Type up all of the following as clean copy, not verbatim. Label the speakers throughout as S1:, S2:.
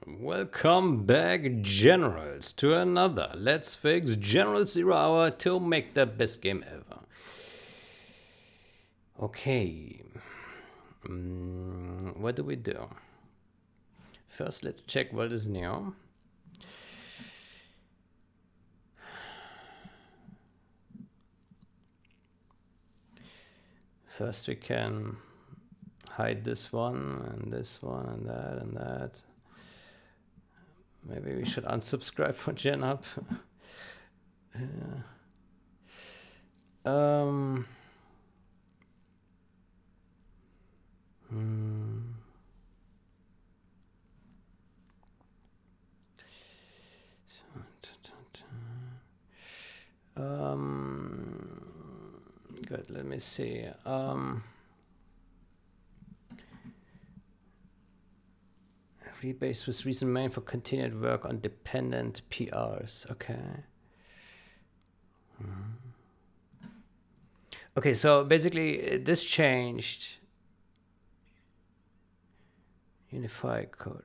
S1: Welcome back, generals, to another Let's Fix General 0 Hour to make the best game ever. Okay, what do we do? First, let's check what is new. First, we can hide this one and this one and that and that. Maybe we should unsubscribe for GenHub. Good, let me see. Rebase with recent main for continued work on dependent PRs. Okay. Okay, so basically this changed. Unify code.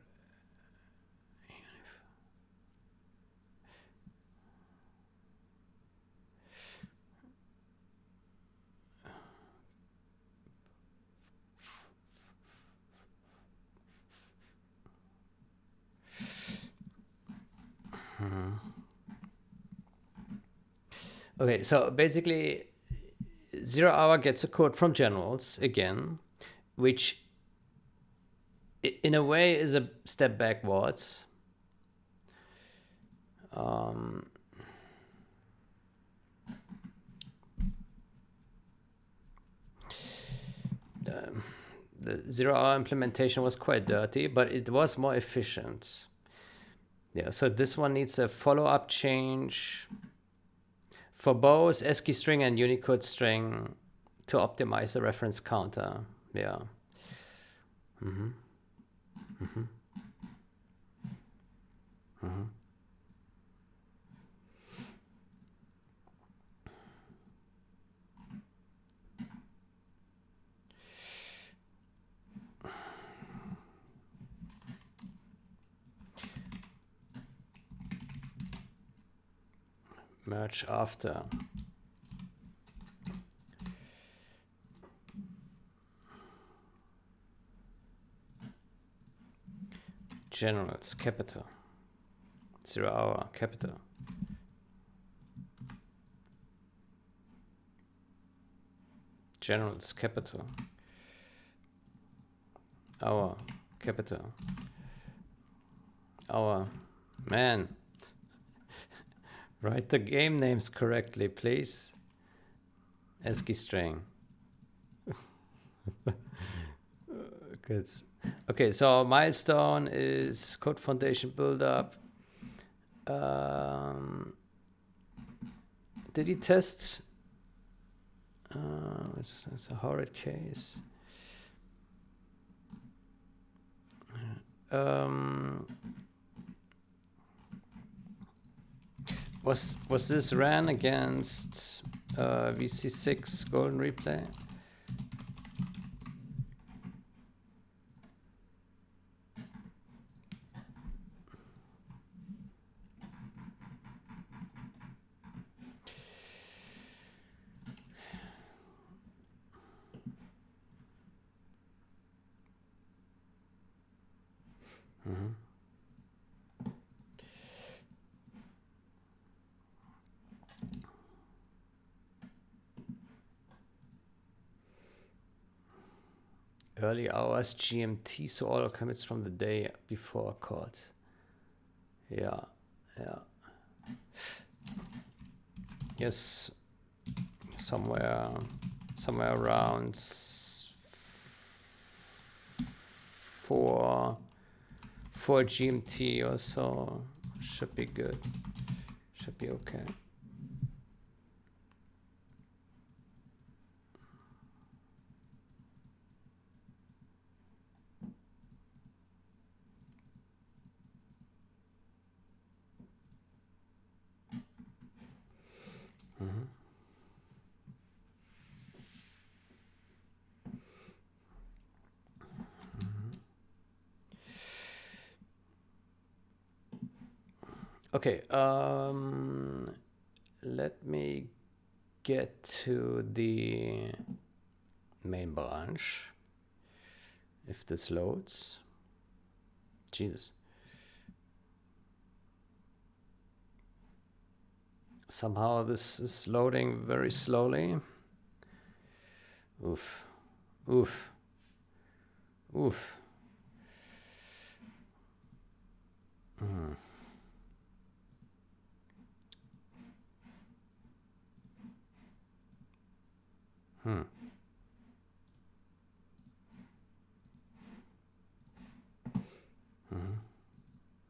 S1: Okay, so basically 0 Hour gets a code from generals again, which in a way is a step backwards. The 0 Hour implementation was quite dirty, but it was more efficient. Yeah, so this one needs a follow-up change for both ASCII string and Unicode string to optimize the reference counter. Yeah. Merge after. Generals, capital. 0 Hour, capital. Generals, capital. Hour, capital. Hour. Man. Write the game names correctly, please. ASCII string. Good. Okay, so milestone is code foundation build-up. Did he test? It's a horrid case. Was this ran against VC6 Golden Replay? Early hours GMT, so all commits from the day before caught. Yeah. Yes, somewhere around 4 GMT or so should be good. Should be okay. Okay, let me get to the main branch. If this loads. Jesus. Somehow this is loading very slowly. Oof. Oof. Oof. Hmm. Hmm. Hmm.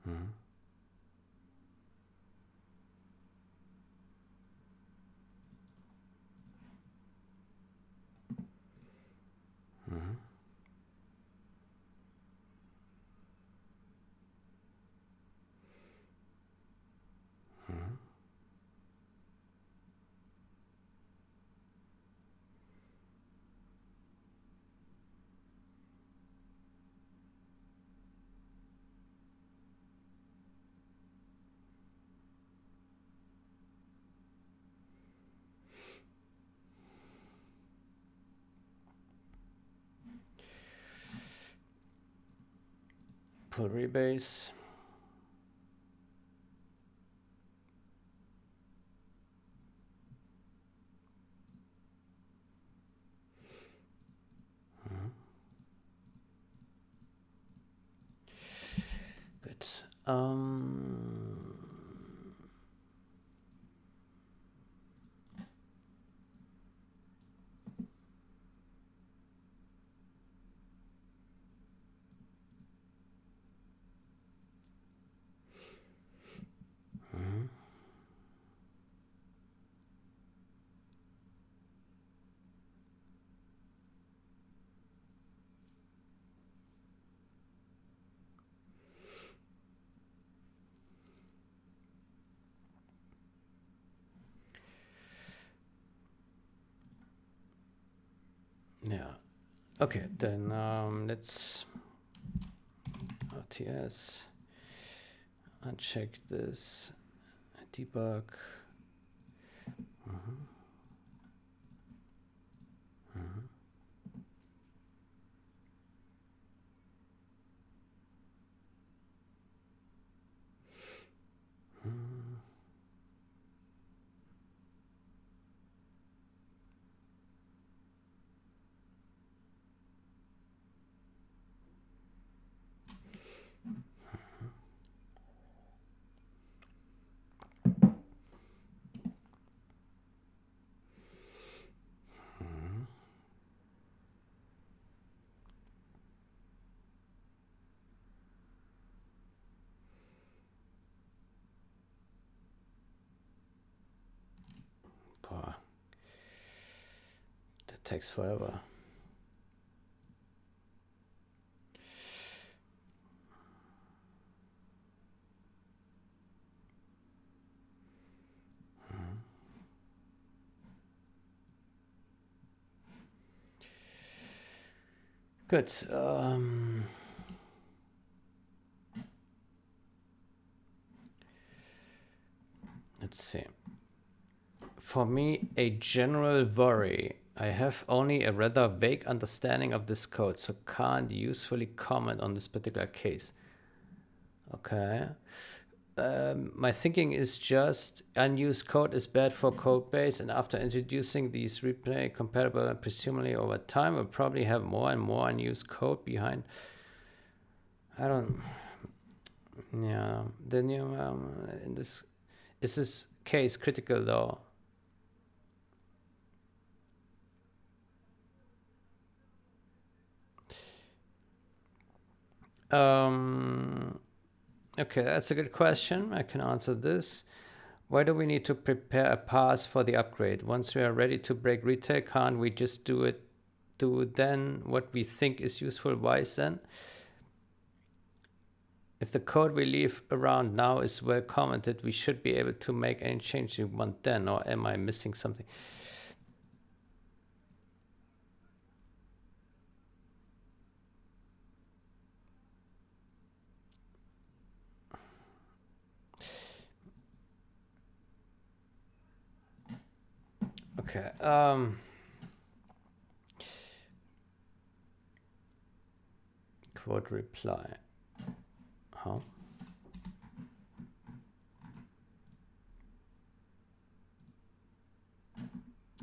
S1: Hmm. Hmm. Hmm. Pull rebase. Hmm. Good. Hmm. Yeah. Okay, then let's RTS uncheck this, debug. Mm-hmm. Mm-hmm. Mm-hmm. Boah, that takes forever. Good. Let's see. For me, a general worry. I have only a rather vague understanding of this code, so can't usefully comment on this particular case. Okay. My thinking is just unused code is bad for code base, and after introducing these replay compatible and presumably over time, we'll probably have more and more unused code behind. I don't. Yeah. Then you in this is this case critical though? Okay, that's a good question. I can answer this. Why do we need to prepare a pass for the upgrade? Once we are ready to break retail, can't we just do then what we think is useful? Why then? If the code we leave around now is well commented, we should be able to make any change we want then, or am I missing something? Okay. Quote reply. How?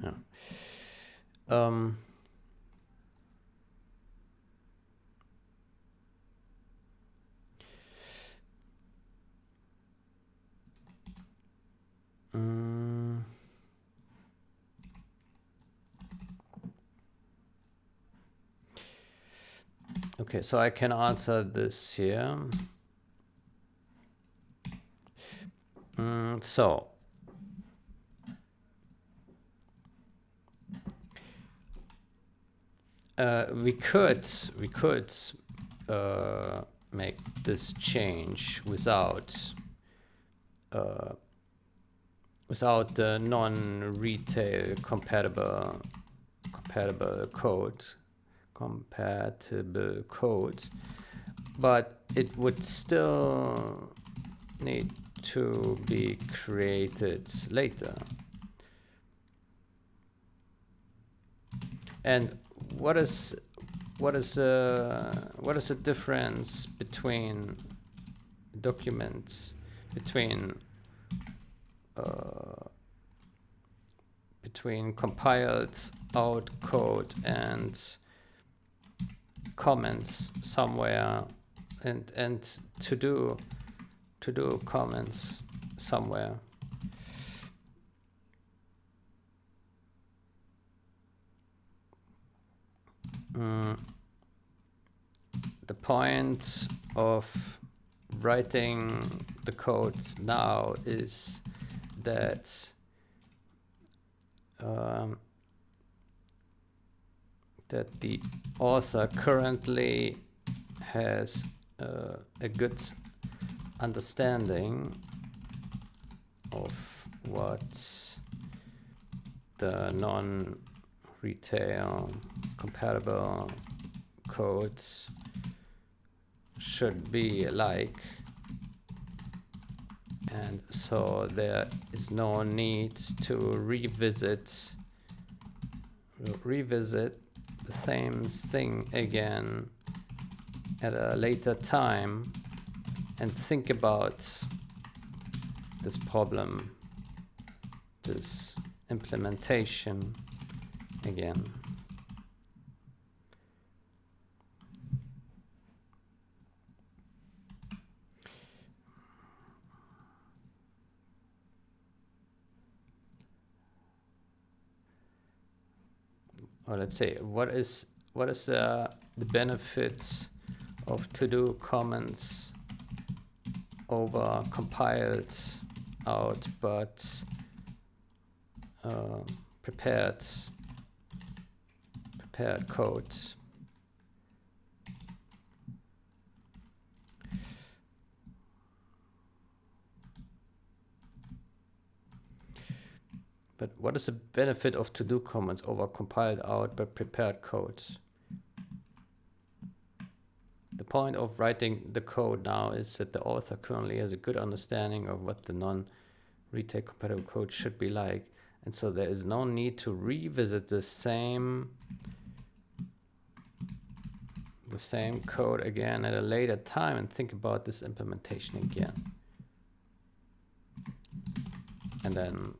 S1: Yeah. Okay, so I can answer this here. So we could make this change without the non-retail compatible code, but it would still need to be created later. And what is the difference between documents between compiled out code and comments somewhere, and to do comments somewhere? The point of writing the code now is that that the author currently has a good understanding of what the non-retail compatible codes should be like, and so there is no need to revisit the same thing again at a later time and think about this problem, this implementation again. Or let's say, what is the benefit of to-do comments over compiled out but prepared code? But what is the benefit of to-do comments over compiled out but prepared code? The point of writing the code now is that the author currently has a good understanding of what the non-retail compatible code should be like. And so there is no need to revisit the same code again at a later time and think about this implementation again. And then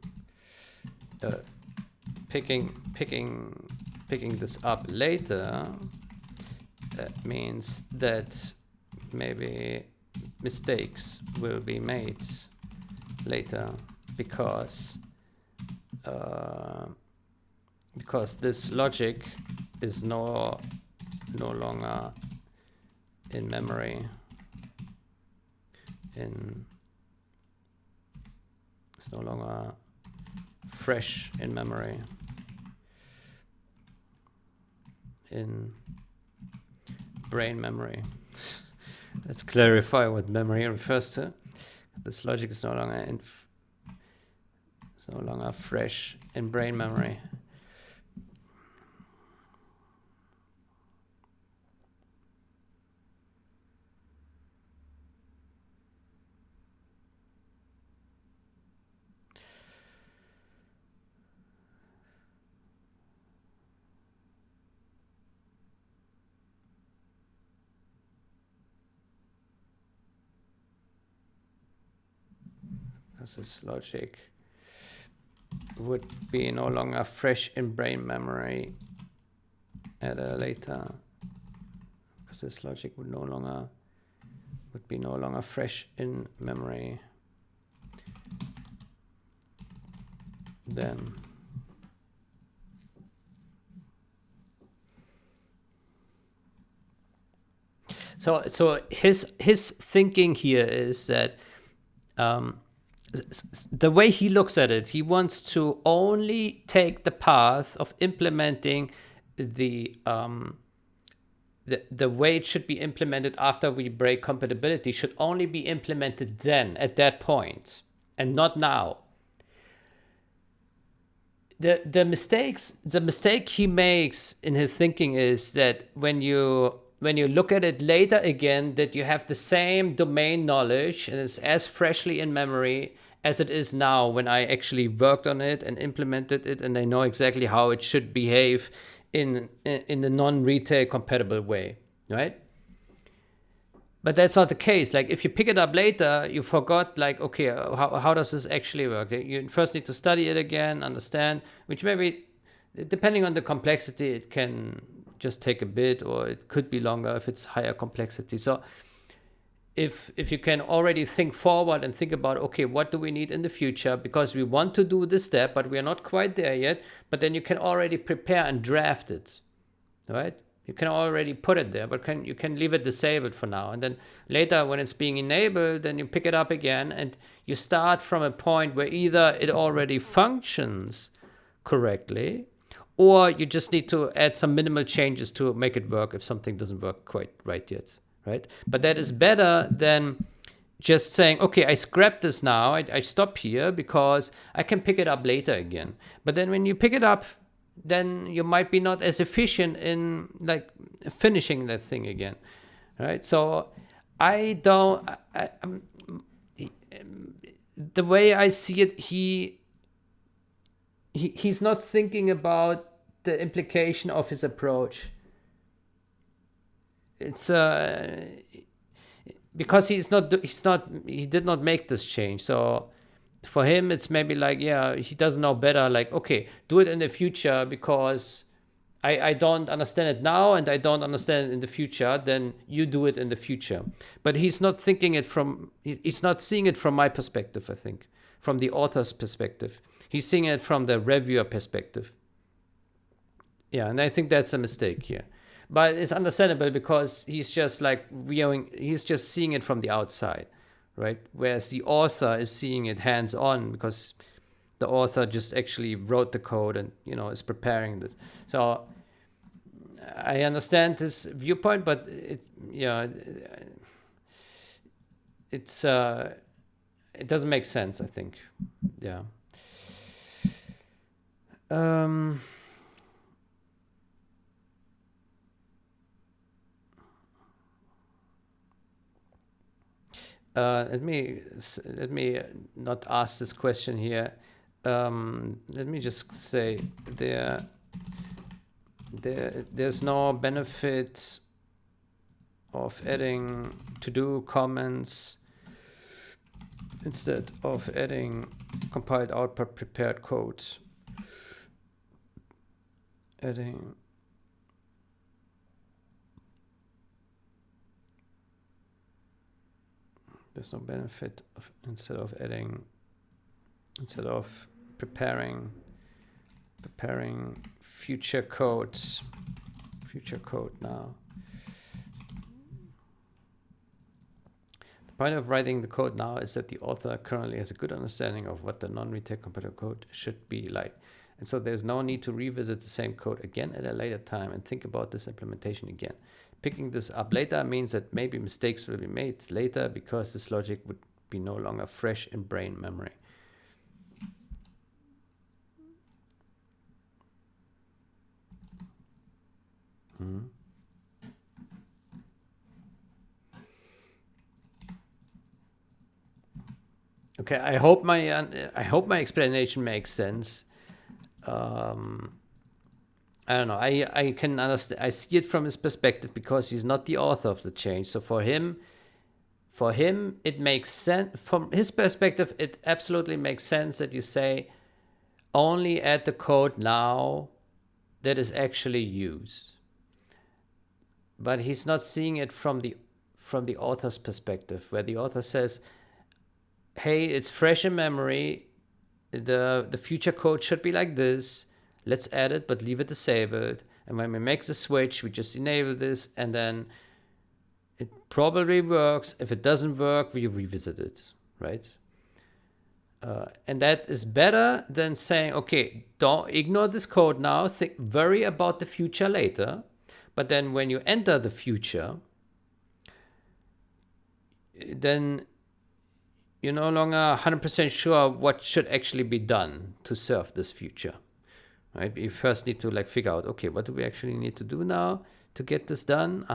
S1: picking this up later, that means that maybe mistakes will be made later because this logic is no longer in memory. It's no longer fresh in memory. In brain memory. Let's clarify what memory refers to. This logic is no longer fresh in brain memory. because this logic would be no longer fresh in brain memory at a later, because this logic would be no longer fresh in memory then. So his thinking here is that the way he looks at it, he wants to only take the path of implementing the way it should be implemented after we break compatibility should only be implemented then, at that point, and not now. The mistake he makes in his thinking is that when you look at it later again, that you have the same domain knowledge and it's as freshly in memory as it is now when I actually worked on it and implemented it, and I know exactly how it should behave in the non-retail compatible way, right? But that's not the case. Like if you pick it up later, you forgot, like, okay, how does this actually work? You first need to study it again, understand, which maybe, depending on the complexity, it can just take a bit, or it could be longer if it's higher complexity. So if you can already think forward and think about, okay, what do we need in the future? Because we want to do this step, but we are not quite there yet. But then you can already prepare and draft it, right? You can already put it there, but you can leave it disabled for now. And then later when it's being enabled, then you pick it up again and you start from a point where either it already functions correctly, or you just need to add some minimal changes to make it work if something doesn't work quite right yet, right? But that is better than just saying, okay, I scrap this now, I stop here because I can pick it up later again. But then when you pick it up, then you might be not as efficient in like finishing that thing again, right? So the way I see it, he's not thinking about the implication of his approach. It's because he did not make this change. So for him, it's maybe like, yeah, he doesn't know better. Like, okay, do it in the future because I don't understand it now and I don't understand it in the future. Then you do it in the future. But he's not seeing it from my perspective, I think, from the author's perspective. He's seeing it from the reviewer perspective. Yeah, and I think that's a mistake here. But it's understandable because he's just like he's just seeing it from the outside, right? Whereas the author is seeing it hands-on because the author just actually wrote the code and, is preparing this. So I understand this viewpoint, but it doesn't make sense, I think. Yeah. Let me not ask this question here. Let me just say there's no benefit of adding to-do comments instead of adding compiled output prepared code. There's no benefit instead of preparing future code now. The point of writing the code now is that the author currently has a good understanding of what the non-retail compatible code should be like. And so there's no need to revisit the same code again at a later time and think about this implementation again. Picking this up later means that maybe mistakes will be made later because this logic would be no longer fresh in brain memory. Okay, I hope my explanation makes sense. I don't know. I can understand. I see it from his perspective because he's not the author of the change. So for him, For him, it makes sense. From his perspective, it absolutely makes sense that you say only add the code now that is actually used. But he's not seeing it from the author's perspective, where the author says, hey, it's fresh in memory. The future code should be like this. Let's add it, but leave it disabled. And when we make the switch, we just enable this, and then it probably works. If it doesn't work, we revisit it, right? And that is better than saying, okay, don't ignore this code now. Worry about the future later. But then when you enter the future, then you're no longer 100% sure what should actually be done to serve this future, right? You first need to figure out, okay, what do we actually need to do now to get this done?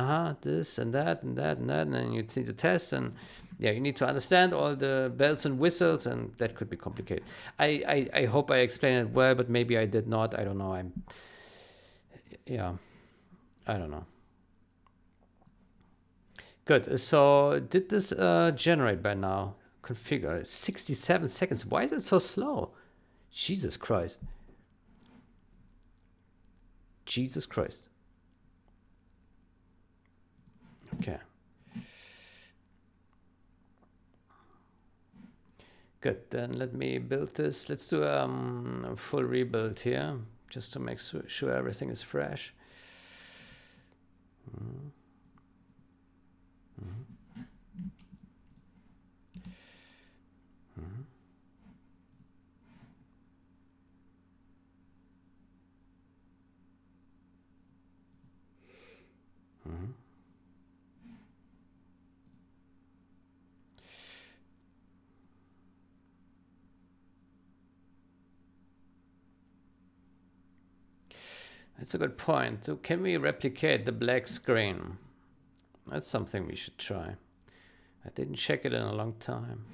S1: This and that and that and that, and then you need to test, and you need to understand all the bells and whistles, and that could be complicated. I hope I explained it well, but maybe I did not. I don't know. I don't know. Good. So did this generate by now? Configure 67 seconds. Why is it so slow? Jesus Christ. Jesus Christ. Okay. Good. Then let me build this. Let's do a full rebuild here, just to make sure everything is fresh. That's a good point. So can we replicate the black screen? That's something we should try. I didn't check it in a long time.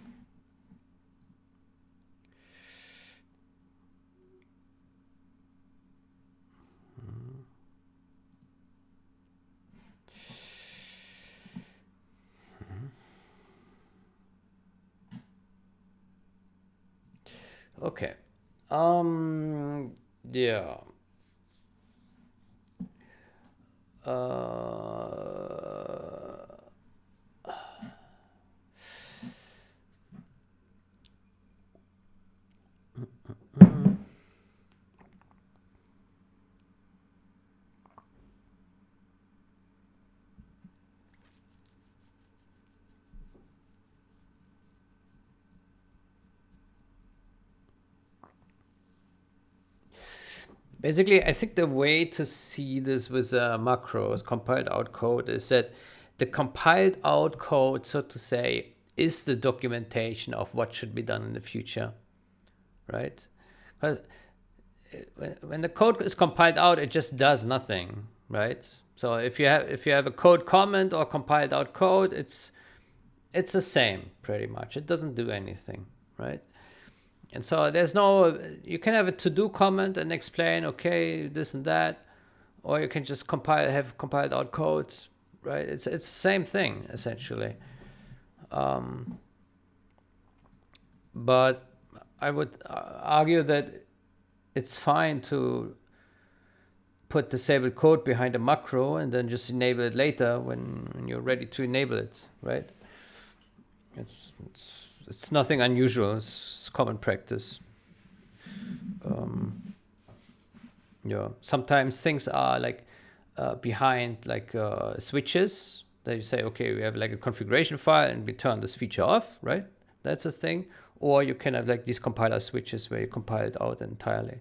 S1: Okay. Yeah. Basically, I think the way to see this with macros, compiled out code, is that the compiled out code, so to say, is the documentation of what should be done in the future, right? When the code is compiled out, it just does nothing, right? So if you have a code comment or compiled out code, it's the same pretty much. It doesn't do anything, right? And so there's no, you can have a to-do comment and explain, okay, this and that, or you can just have compiled out code, right? It's the same thing essentially. But I would argue that it's fine to put disabled code behind a macro and then just enable it later when you're ready to enable it, right? It's nothing unusual. It's common practice. Sometimes things are behind switches that you say, okay, we have a configuration file and we turn this feature off, right? That's a thing. Or you can have these compiler switches where you compile it out entirely.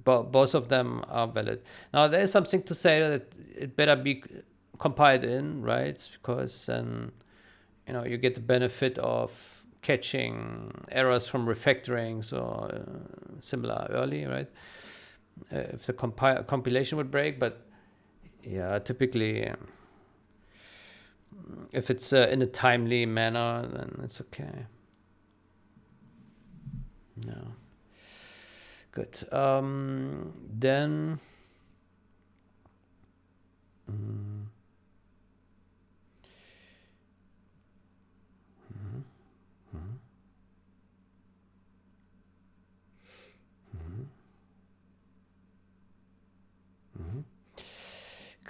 S1: But both of them are valid. Now there is something to say that it better be compiled in, right? Because then you get the benefit of catching errors from refactorings or similar early, right? If the compilation would break, but yeah, typically if it's in a timely manner, then it's okay. No. Good. Then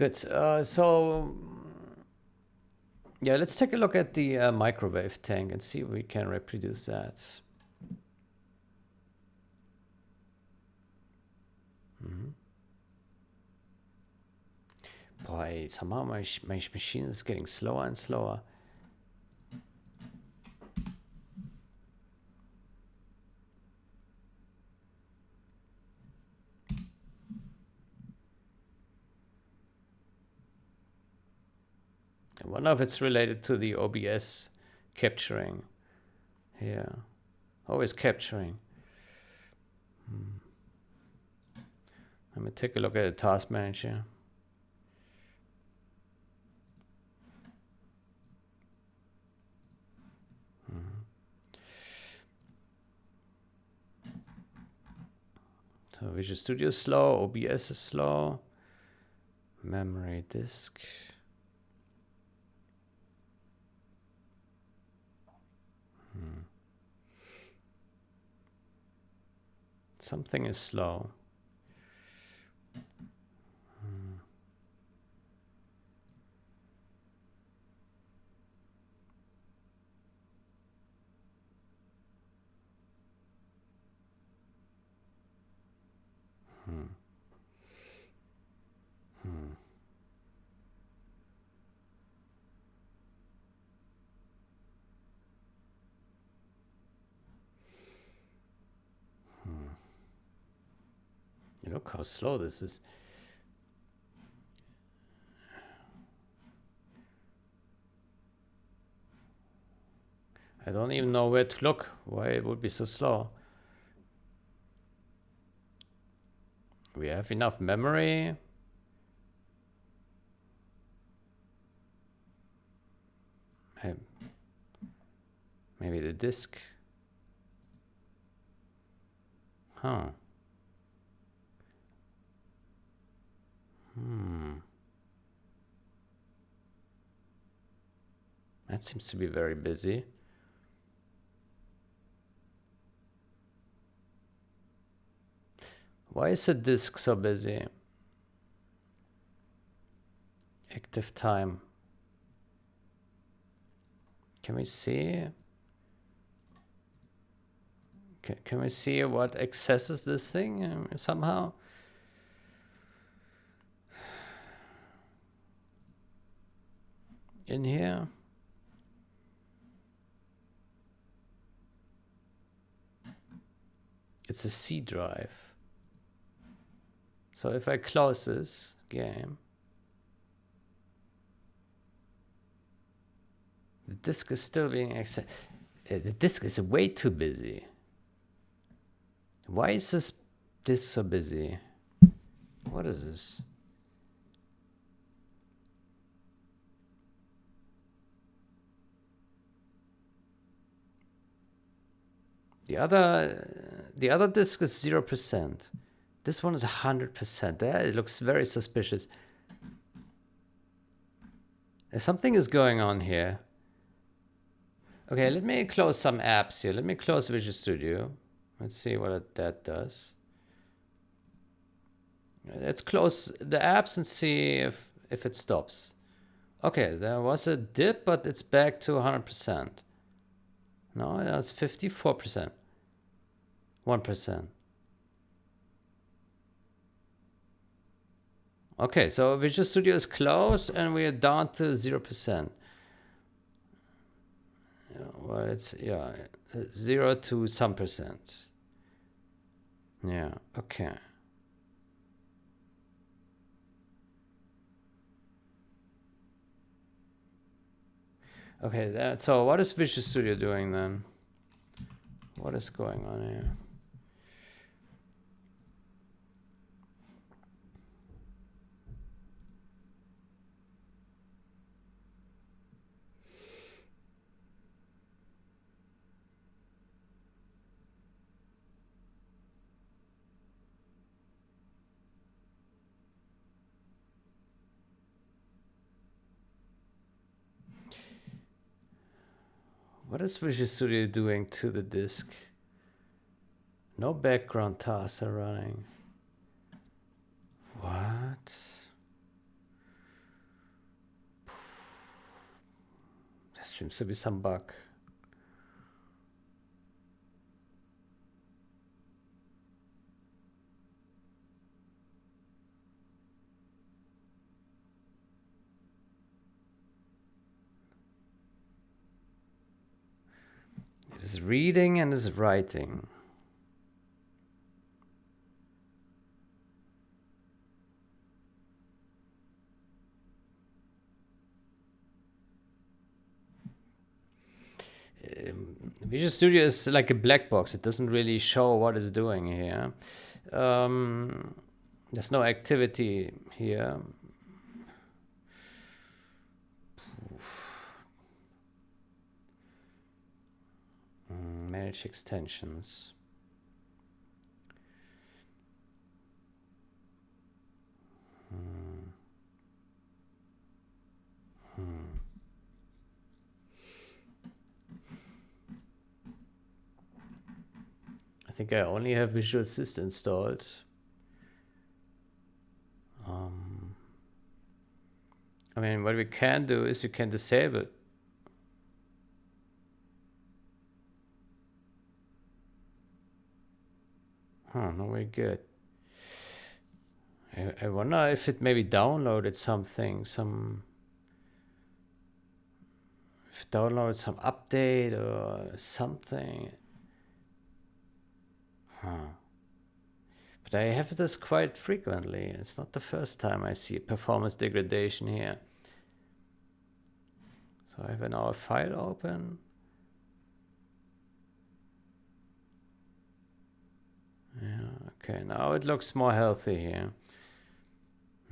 S1: Good. So yeah, let's take a look at the microwave tank and see if we can reproduce that. Boy, somehow my machine is getting slower and slower. I wonder if it's related to the OBS capturing. Yeah. Always capturing. Let me take a look at the task manager. So Visual Studio is slow, OBS is slow, memory disk. Something is slow. Look how slow this is. I don't even know where to look, why it would be so slow. We have enough memory. Maybe the disk. Huh. That seems to be very busy. Why is the disk so busy? Active time. Can we see? Can we see what accesses this thing somehow? In here? It's a C drive. So if I close this game, the disk is still being accessed. The disk is way too busy. Why is this disk so busy? What is this? The other disk is 0%. This one is 100%. It looks very suspicious. Something is going on here. Okay, let me close some apps here. Let me close Visual Studio. Let's see what that does. Let's close the apps and see if it stops. Okay, there was a dip, but it's back to 100%. No, that's 54%. 1%. Okay, so Visual Studio is closed and we are down to 0%. Well, it's 0 to some percent. Yeah, okay. Okay, so what is Visual Studio doing then? What is going on here? What is Visual Studio doing to the disk? No background tasks are running. What? Seems to be some bug. It is reading and is writing. Visual Studio is like a black box. It doesn't really show what it's doing here. There's no activity here. Manage extensions. I think I only have Visual Assist installed. I mean, what we can do is you can disable. No, very good. I wonder if it maybe downloaded something, if it downloaded some update or something. But I have this quite frequently. It's not the first time I see performance degradation here. So I have now a file open. Yeah, okay, now it looks more healthy here.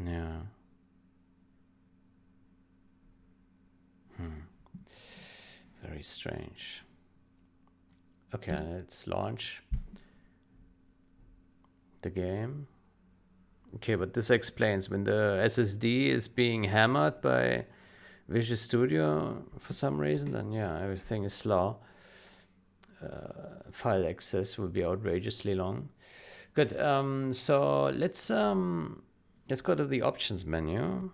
S1: Yeah. Very strange. Okay, let's launch the game. Okay, but this explains when the SSD is being hammered by Visual Studio for some reason, then yeah, everything is slow. File access will be outrageously long. Good. So let's go to the options menu,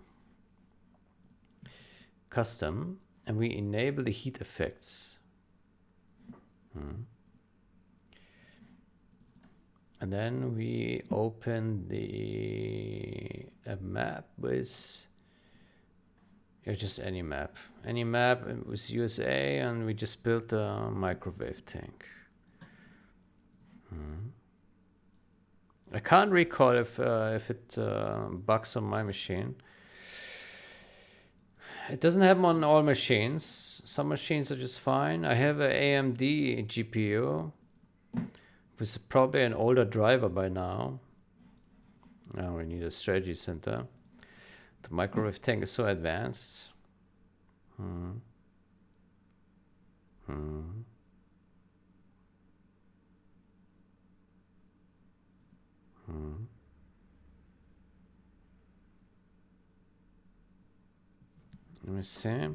S1: custom, and we enable the heat effects. And then we open the map with just any map with USA, and we just built a microwave tank. I can't recall if it bugs on my machine. It doesn't happen on all machines. Some machines are just fine. I have an AMD GPU with probably an older driver by now. Now we need a strategy center. The microwave tank is so advanced. Let me see.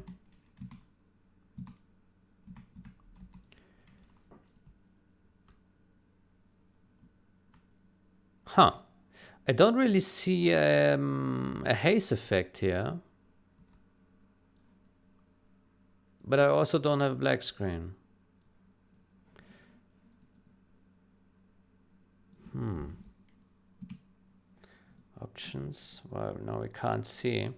S1: I don't really see a haze effect here. But I also don't have a black screen. Options. Well, now we can't see.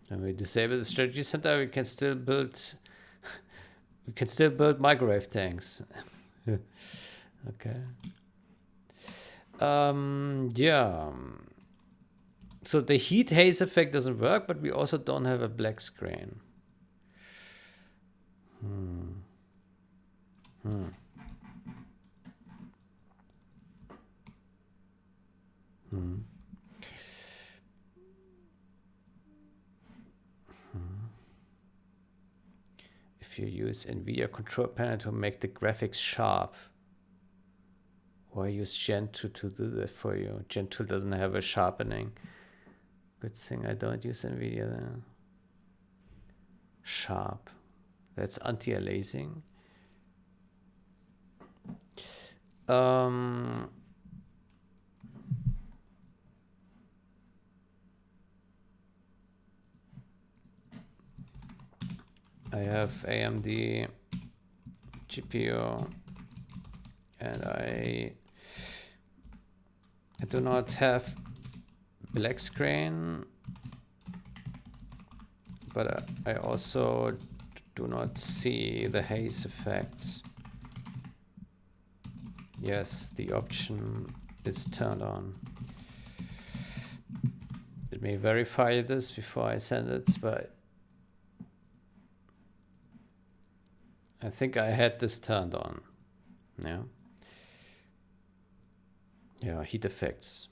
S1: When we disable the strategy center, we can still build. We can still build microwave tanks. Okay. Yeah. So the heat haze effect doesn't work, but we also don't have a black screen. If you use NVIDIA control panel to make the graphics sharp, or use Gen 2 to do that for you. Gen 2 doesn't have a sharpening. Good thing I don't use NVIDIA then. Sharp. That's anti-aliasing. I have AMD GPU and I do not have black screen, but I also do not see the haze effects. Yes, the option is turned on. Let me verify this before I send it, but I think I had this turned on. Yeah. Yeah, heat effects.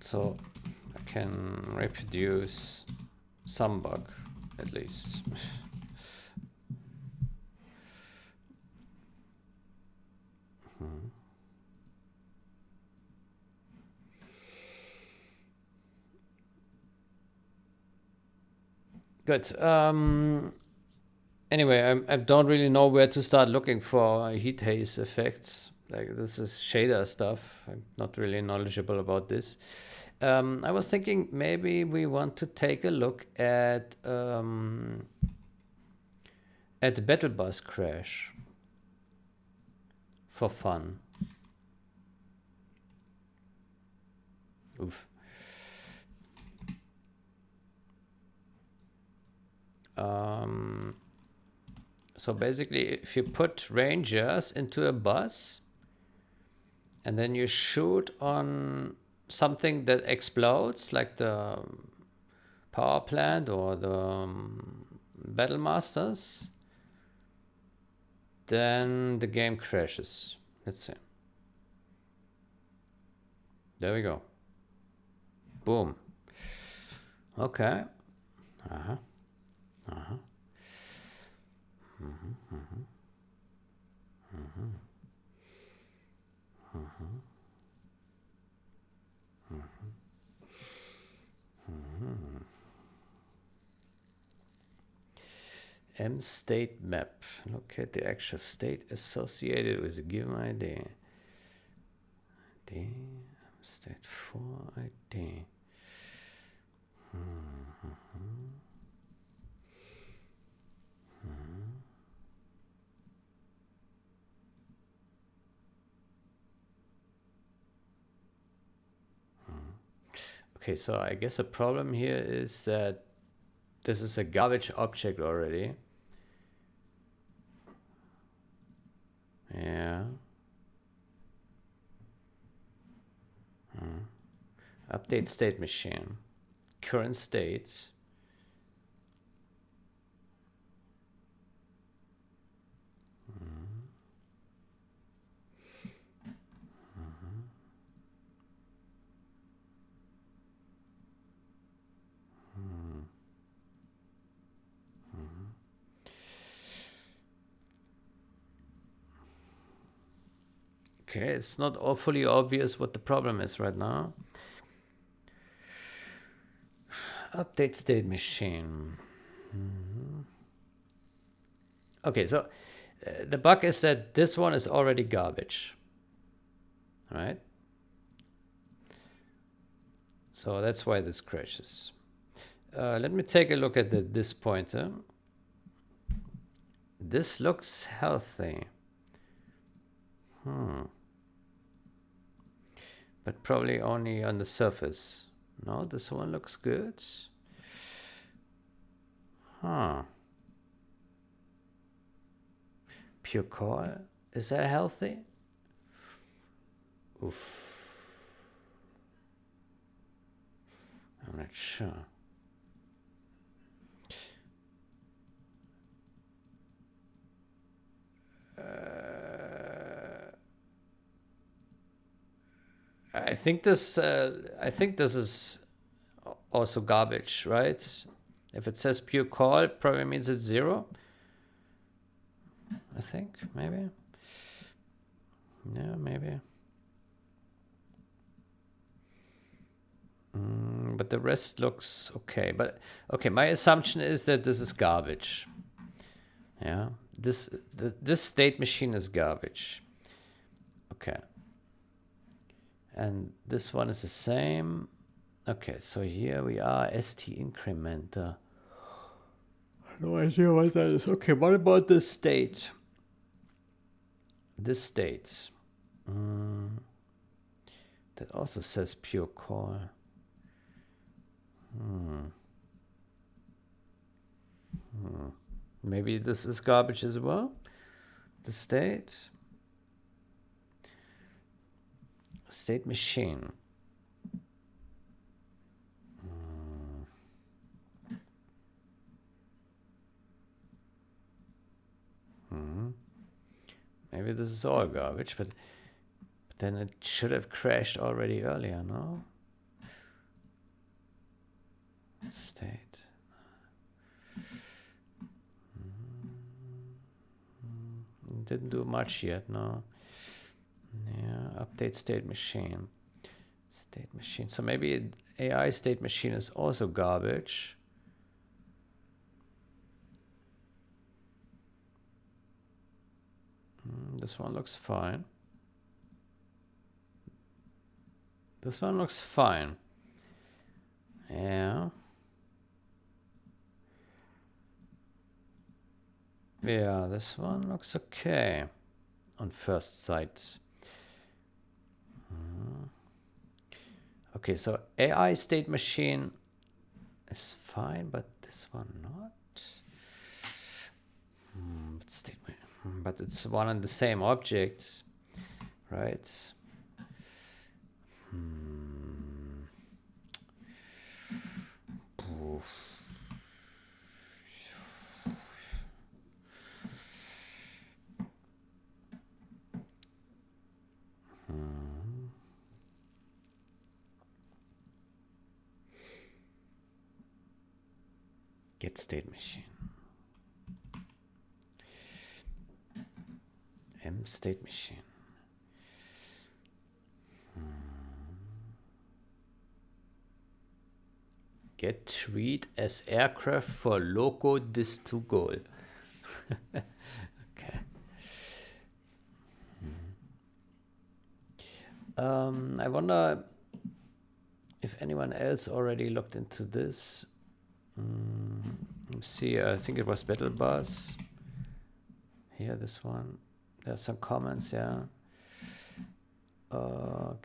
S1: So I can reproduce some bug at least. Good. Anyway, I don't really know where to start looking for heat haze effects. Like, this is shader stuff. I'm not really knowledgeable about this. I was thinking maybe we want to take a look at the battle bus crash for fun. Oof. So basically, if you put rangers into a bus and then you shoot on something that explodes, like the power plant or the battle masters, then the game crashes. Let's see. There we go. Boom. Okay. Uh-huh. Uh-huh. M state map. Locate the actual state associated with a given ID. State 4 ID. Okay, so I guess the problem here is that this is a garbage object already. Yeah. Update state machine. Current state. Okay, it's not awfully obvious what the problem is right now. Update state machine. Okay, so the bug is that this one is already garbage, right? So that's why this crashes. Let me take a look at this pointer. This looks healthy. But probably only on the surface. No, this one looks good. Pure coil. Is that healthy? Oof. I'm not sure. I think this is also garbage, right? If it says pure coil, probably means it's 0. think, maybe. Yeah, maybe. But the rest looks okay. But okay, my assumption is that this is garbage. Yeah, this state machine is garbage. Okay. And this one is the same. Okay, so here we are, ST incrementer. No idea what that is. Okay, what about this state? This state. That also says pure call. Maybe this is garbage as well. The state. State machine. Maybe this is all garbage, but then it should have crashed already earlier, no? State. Didn't do much yet, no. Yeah, update state machine. State machine. So maybe AI state machine is also garbage. This one looks fine. This one looks fine. Yeah. Yeah, this one looks okay on first sight. Okay, so AI state machine is fine, but this one not. But it's one and the same objects, right? Get state machine. M state machine. Get treat as aircraft for loco dis to goal. Okay. I wonder if anyone else already looked into this. Let's see, I think it was Battle Bus. Here, this one. There's some comments, yeah.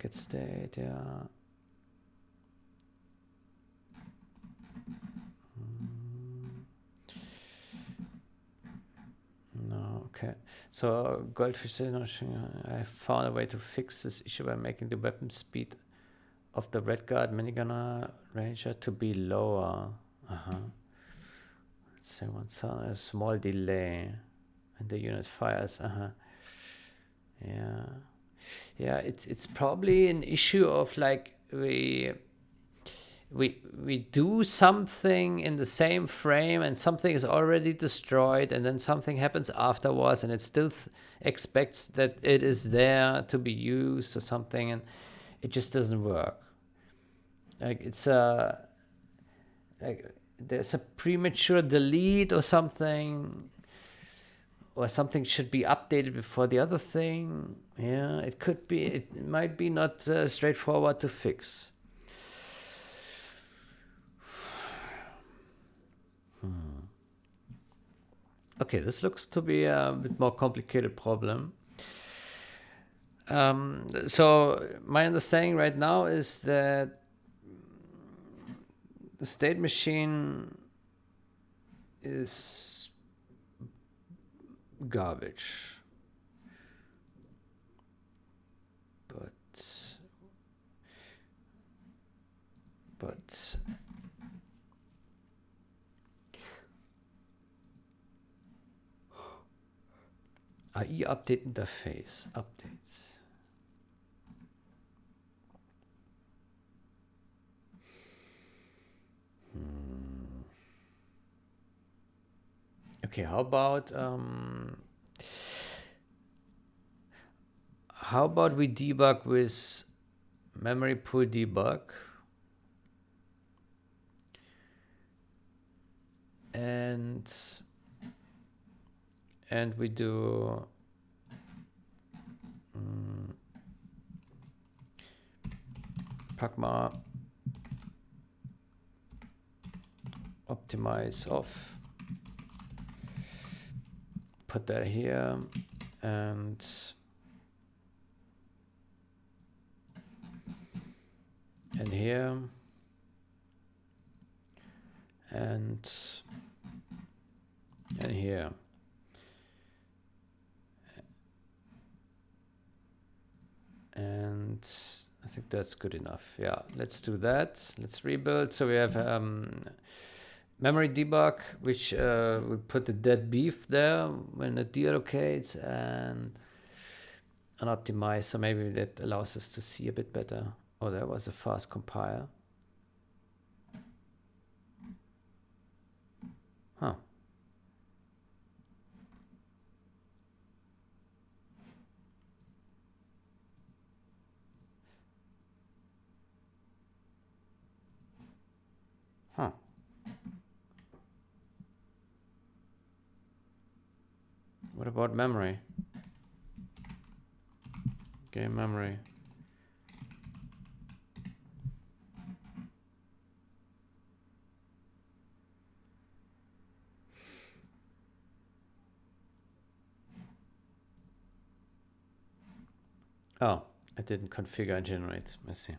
S1: Get state, yeah. No, okay. So Goldfish, I found a way to fix this issue by making the weapon speed of the Red Guard minigunner ranger to be lower. Let's say a small delay, and the unit fires. Yeah, it's probably an issue of like we do something in the same frame and something is already destroyed, and then something happens afterwards and it still expects that it is there to be used or something, and it just doesn't work. Like it's like there's a premature delete or something, or something should be updated before the other thing. Yeah, it could be, it might be not straightforward to fix. Okay, this looks to be a bit more complicated problem. So my understanding right now is that the state machine is garbage. But AI update interface updates. Okay, how about How about we debug with memory pool debug? And we do pragma optimize off. Put that here and here and here. And I think that's good enough. Yeah, let's do that. Let's rebuild. So we have memory debug, which we put the dead beef there when it deallocates, and optimize. So maybe that allows us to see a bit better. Oh, that was a fast compile. Huh. Huh. What about memory? Game memory. Oh, I didn't configure and generate. Let's see.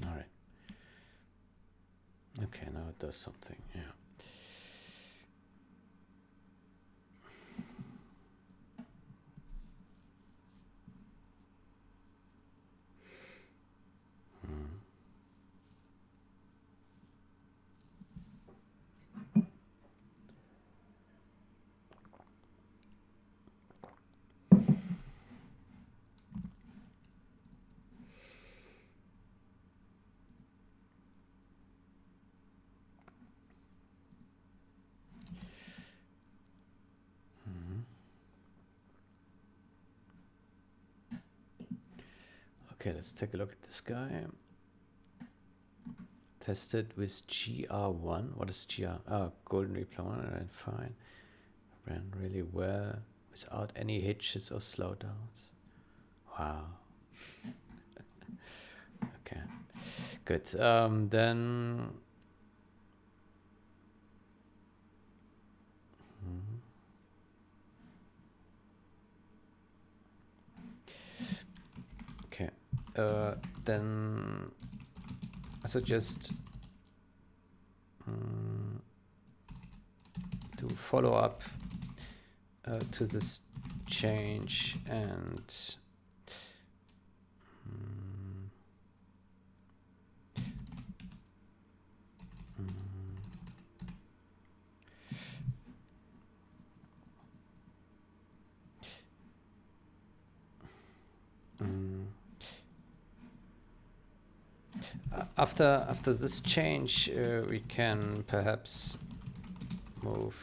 S1: All right. Okay, now it does something. Yeah. Okay, let's take a look at this guy. Tested with GR1. What is GR? Oh, golden reply and fine. Ran really well without any hitches or slowdowns. Wow. Okay, good. Then okay. Then I suggest to follow up to this change and after this change, we can perhaps move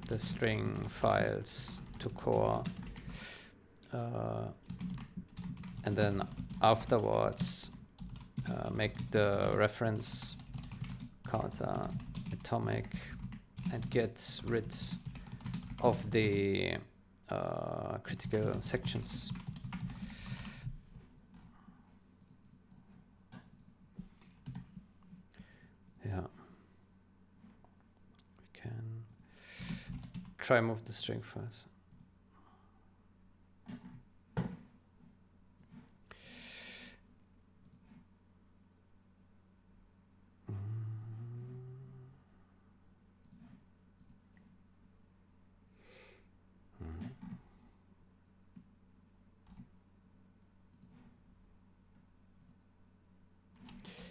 S1: the string files to core, and then afterwards make the reference counter atomic and get rid of the critical sections. Yeah, we can try move the string files.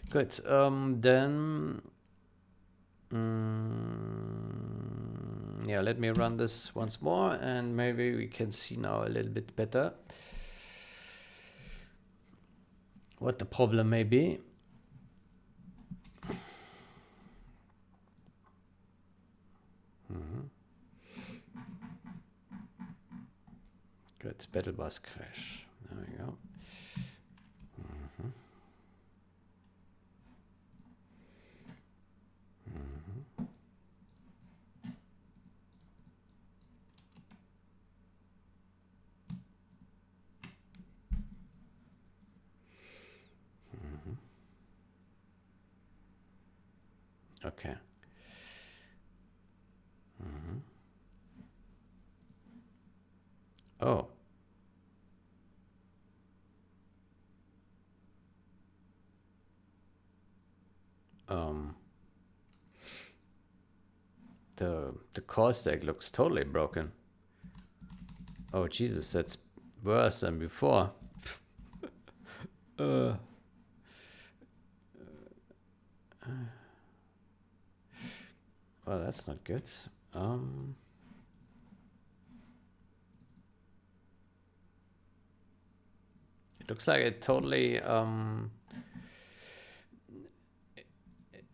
S1: Good. Then, yeah, let me run this once more, and maybe we can see now a little bit better what the problem may be. Good. Battle bus crash. There we go. Okay. Oh. The core stack looks totally broken. Oh Jesus, that's worse than before. Well, that's not good. It looks like it totally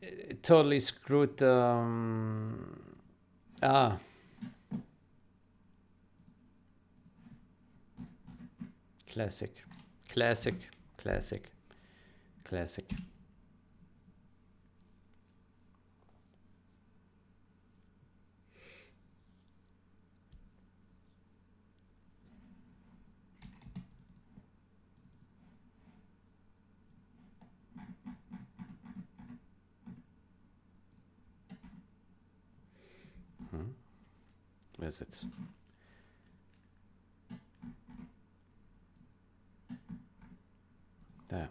S1: it totally screwed classic. Classic. Classic. Classic. Where's it? There.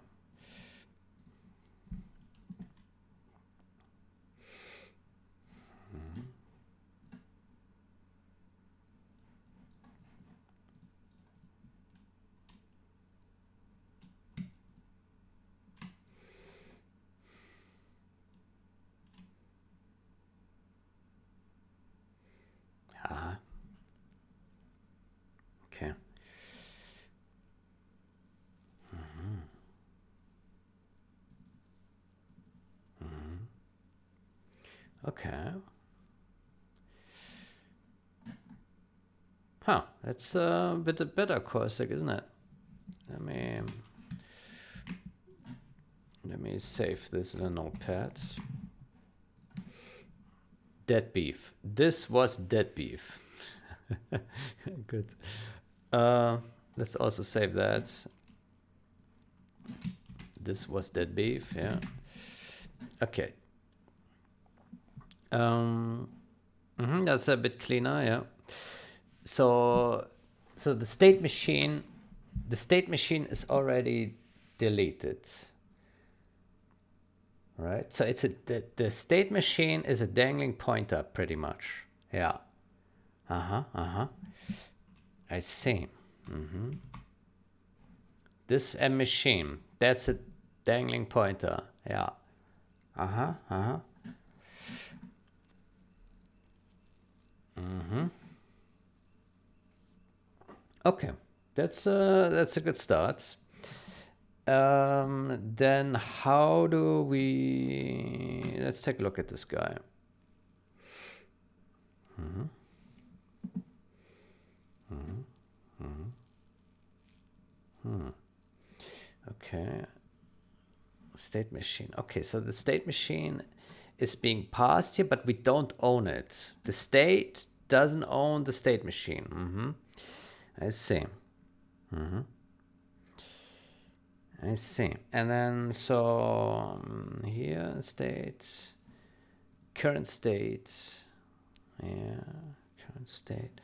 S1: Okay. Okay. Huh. That's a bit better core stack, isn't it? Let me save this in a notepad. Dead beef. This was dead beef. Good. Let's also save that. This was dead beef. Yeah. Okay. That's a bit cleaner. Yeah. So the state machine is already deleted. Right. So it's the state machine is a dangling pointer pretty much. Yeah. I see. This M machine, that's a dangling pointer. Yeah. Okay. That's a good start. Then how do we... Let's take a look at this guy. Okay. State machine. Okay, so the state machine is being passed here, but we don't own it. The state doesn't own the state machine. I see. I see. And then so here state, current state. Yeah, current state.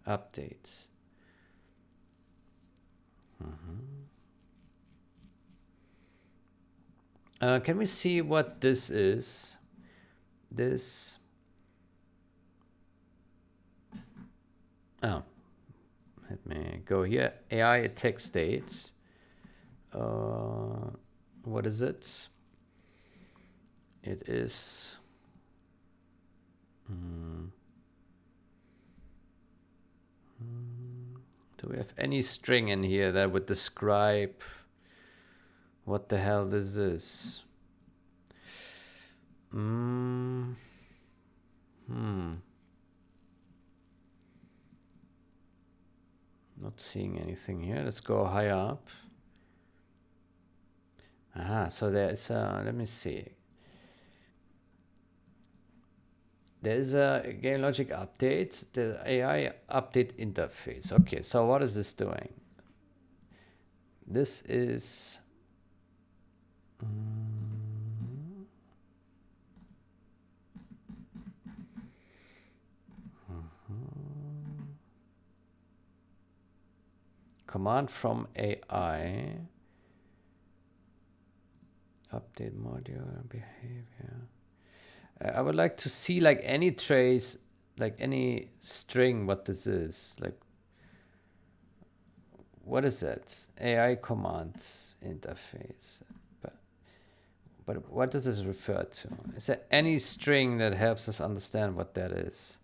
S1: Updates. Can we see what this is? This. Oh, let me go here. AI attack states. What is it? It is... Do we have any string in here that would describe what the hell this is? Not seeing anything here. Let's go higher up. So there's a, let me see. There's a game logic update, the AI update interface. Okay, so what is this doing? This is command from AI. Update module behavior. I would like to see like any trace, like any string, what this is. Like, what is that? AI commands interface. But what does this refer to? Is there any string that helps us understand what that is?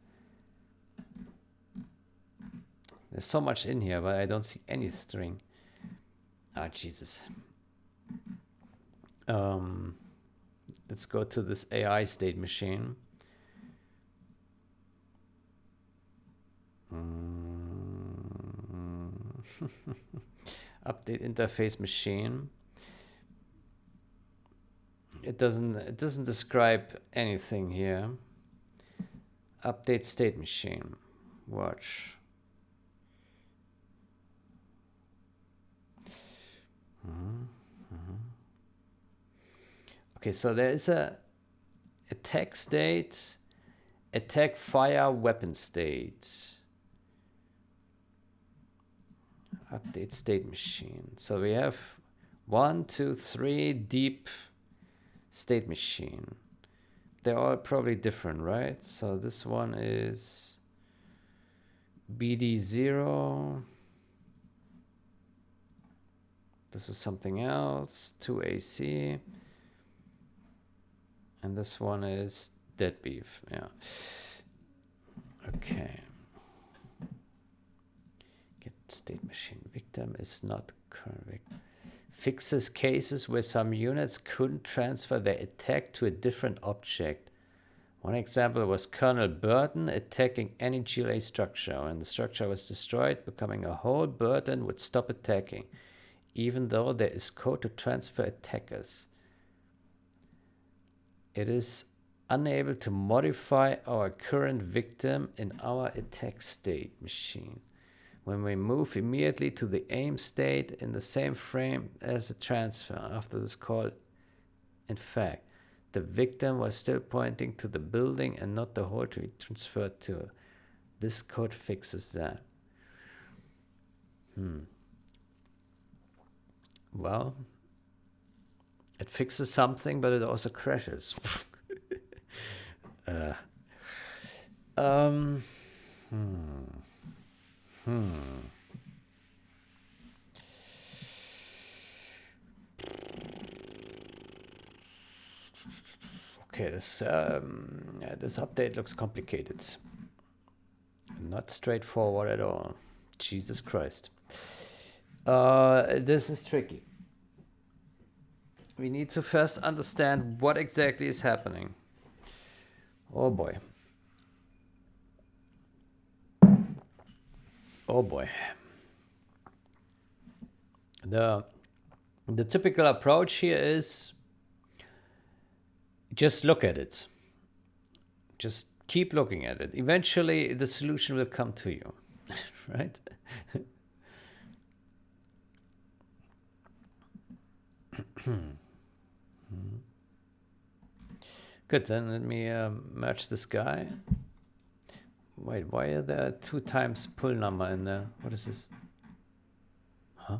S1: There's so much in here, but I don't see any string. Ah, Jesus. Let's go to this AI state machine. Update interface machine. It doesn't describe anything here. Update state machine. Watch. Okay, so there is a attack state, attack fire weapon state. Update state machine. So we have 1, 2, 3 deep state machine. They're all probably different, right? So this one is BD0. This is something else, 2AC. And this one is dead beef, yeah. Okay. Get state machine. Victim is not current victim. Fixes cases where some units couldn't transfer their attack to a different object. One example was Colonel Burton attacking any GLA structure. When the structure was destroyed, becoming a whole, Burton would stop attacking, even though there is code to transfer attackers. It is unable to modify our current victim in our attack state machine. When we move immediately to the aim state in the same frame as the transfer after this call, in fact, the victim was still pointing to the building and not the hole to be transferred to. This code fixes that. Well, it fixes something, but it also crashes. Okay, this update looks complicated. Not straightforward at all. Jesus Christ. This is tricky. We need to first understand what exactly is happening. Oh boy. Oh boy. The typical approach here is just look at it. Just keep looking at it. Eventually the solution will come to you, right? Good, then let me merge this guy. Wait, why are there 2 times pull number in there? What is this? Huh?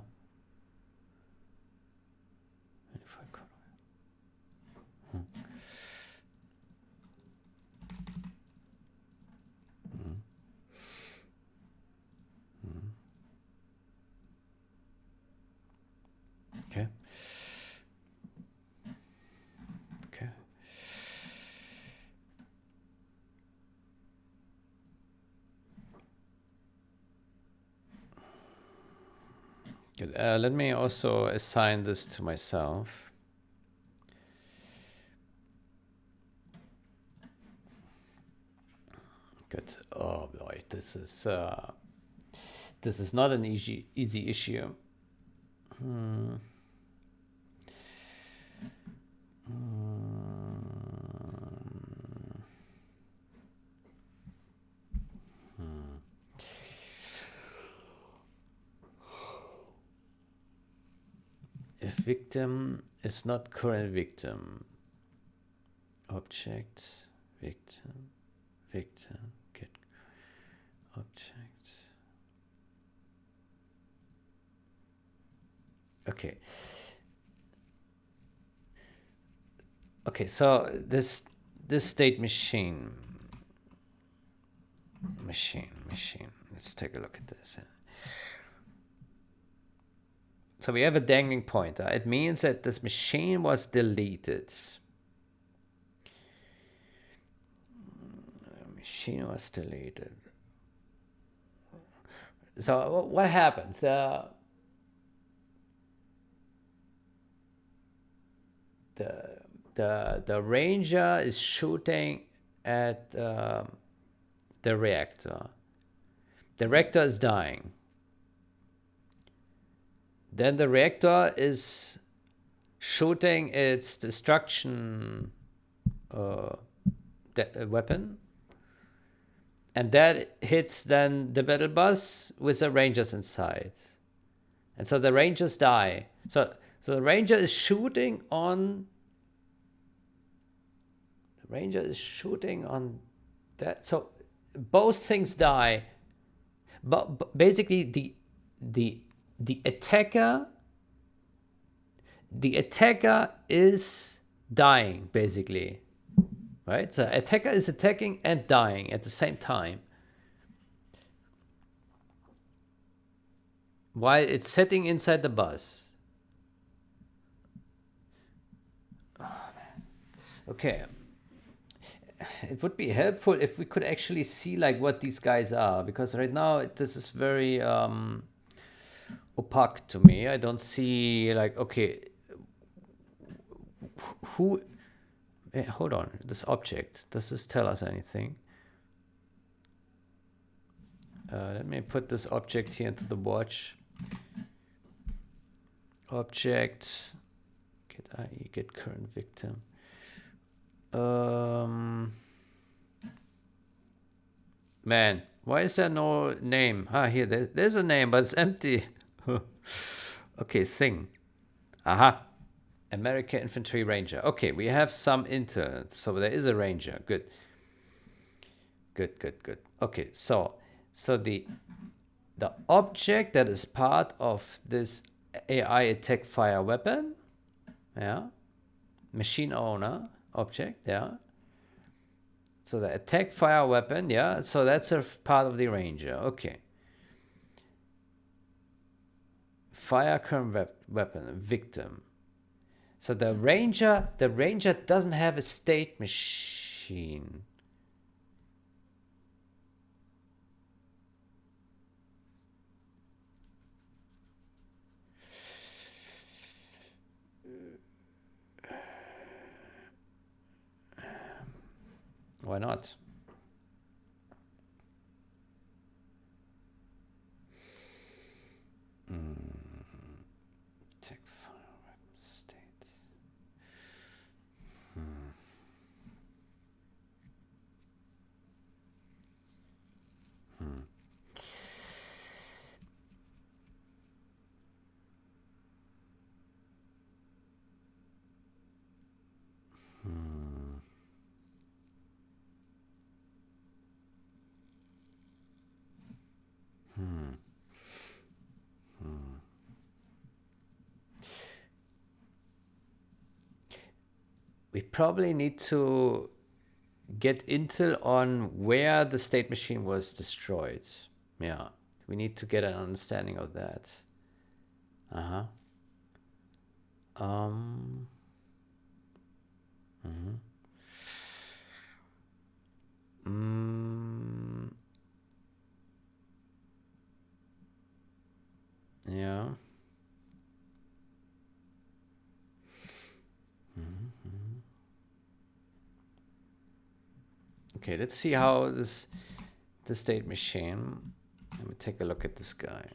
S1: Okay. Okay. Good. Let me also assign this to myself. Good. Oh boy, this is not an easy issue. If victim is not current victim, object, victim, get object. Okay. Okay, so this state machine. Let's take a look at this. So we have a dangling pointer. It means that this machine was deleted. Machine was deleted. So what happens? The ranger is shooting at the reactor. The reactor is dying. Then the reactor is shooting its destruction weapon. And that hits then the battle bus with the rangers inside. And so the rangers die. So the ranger is shooting on... The ranger is shooting on that. So both things die. But basically the attacker is dying, basically. Right? So attacker is attacking and dying at the same time. While it's sitting inside the bus. Oh, man. Okay. It would be helpful if we could actually see like what these guys are, because right now this is very opaque to me. I don't see like, okay, who... hold on, this object, does this tell us anything? Let me put this object here into the watch. Object, get IE, get current victim. Man, why is there no name? Here, there's a name, but it's empty. Okay, thing. Aha. American Infantry Ranger. Okay, we have some interns, so there is a ranger. Good. Okay, so the object that is part of this AI attack fire weapon, yeah, machine owner object, yeah. So the attack fire weapon, yeah. So that's a part of the ranger. Okay. Fire current weapon victim. So the ranger doesn't have a state machine. Why not? Tech file weapon states. We probably need to get intel on where the state machine was destroyed. Yeah, we need to get an understanding of that. Um, mhm. Mm, yeah. Okay, let's see how the state machine. Let me take a look at this guy.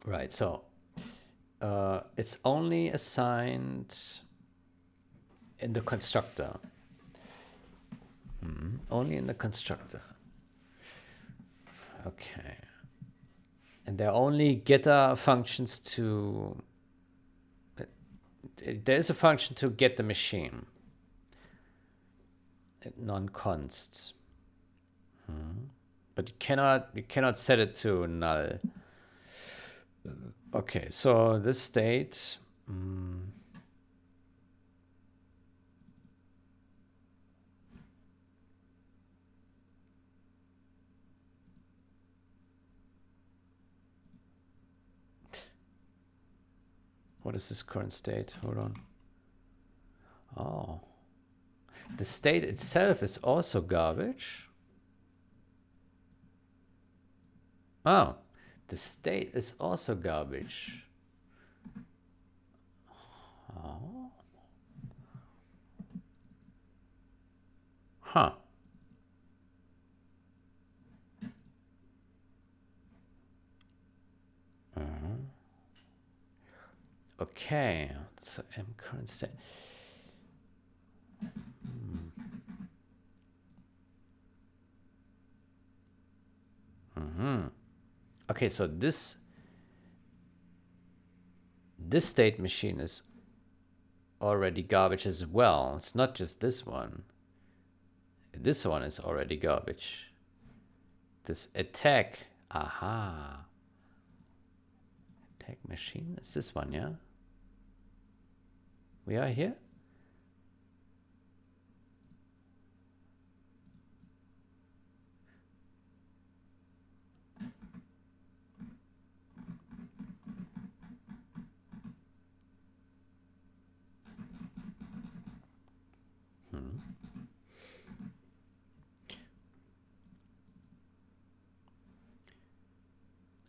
S1: Right, so it's only assigned in the constructor. Only in the constructor. Okay. And there are only getter functions to... There is a function to get the machine. Non-const. But you cannot set it to null. Okay, so this state... What is this current state? Hold on. Oh. The state itself is also garbage. Oh. The state is also garbage. Oh. Huh. Okay. So M current state. Okay, so this state machine is already garbage as well. It's not just this one. This one is already garbage. This attack. Aha. Attack machine is this one, yeah? We are here?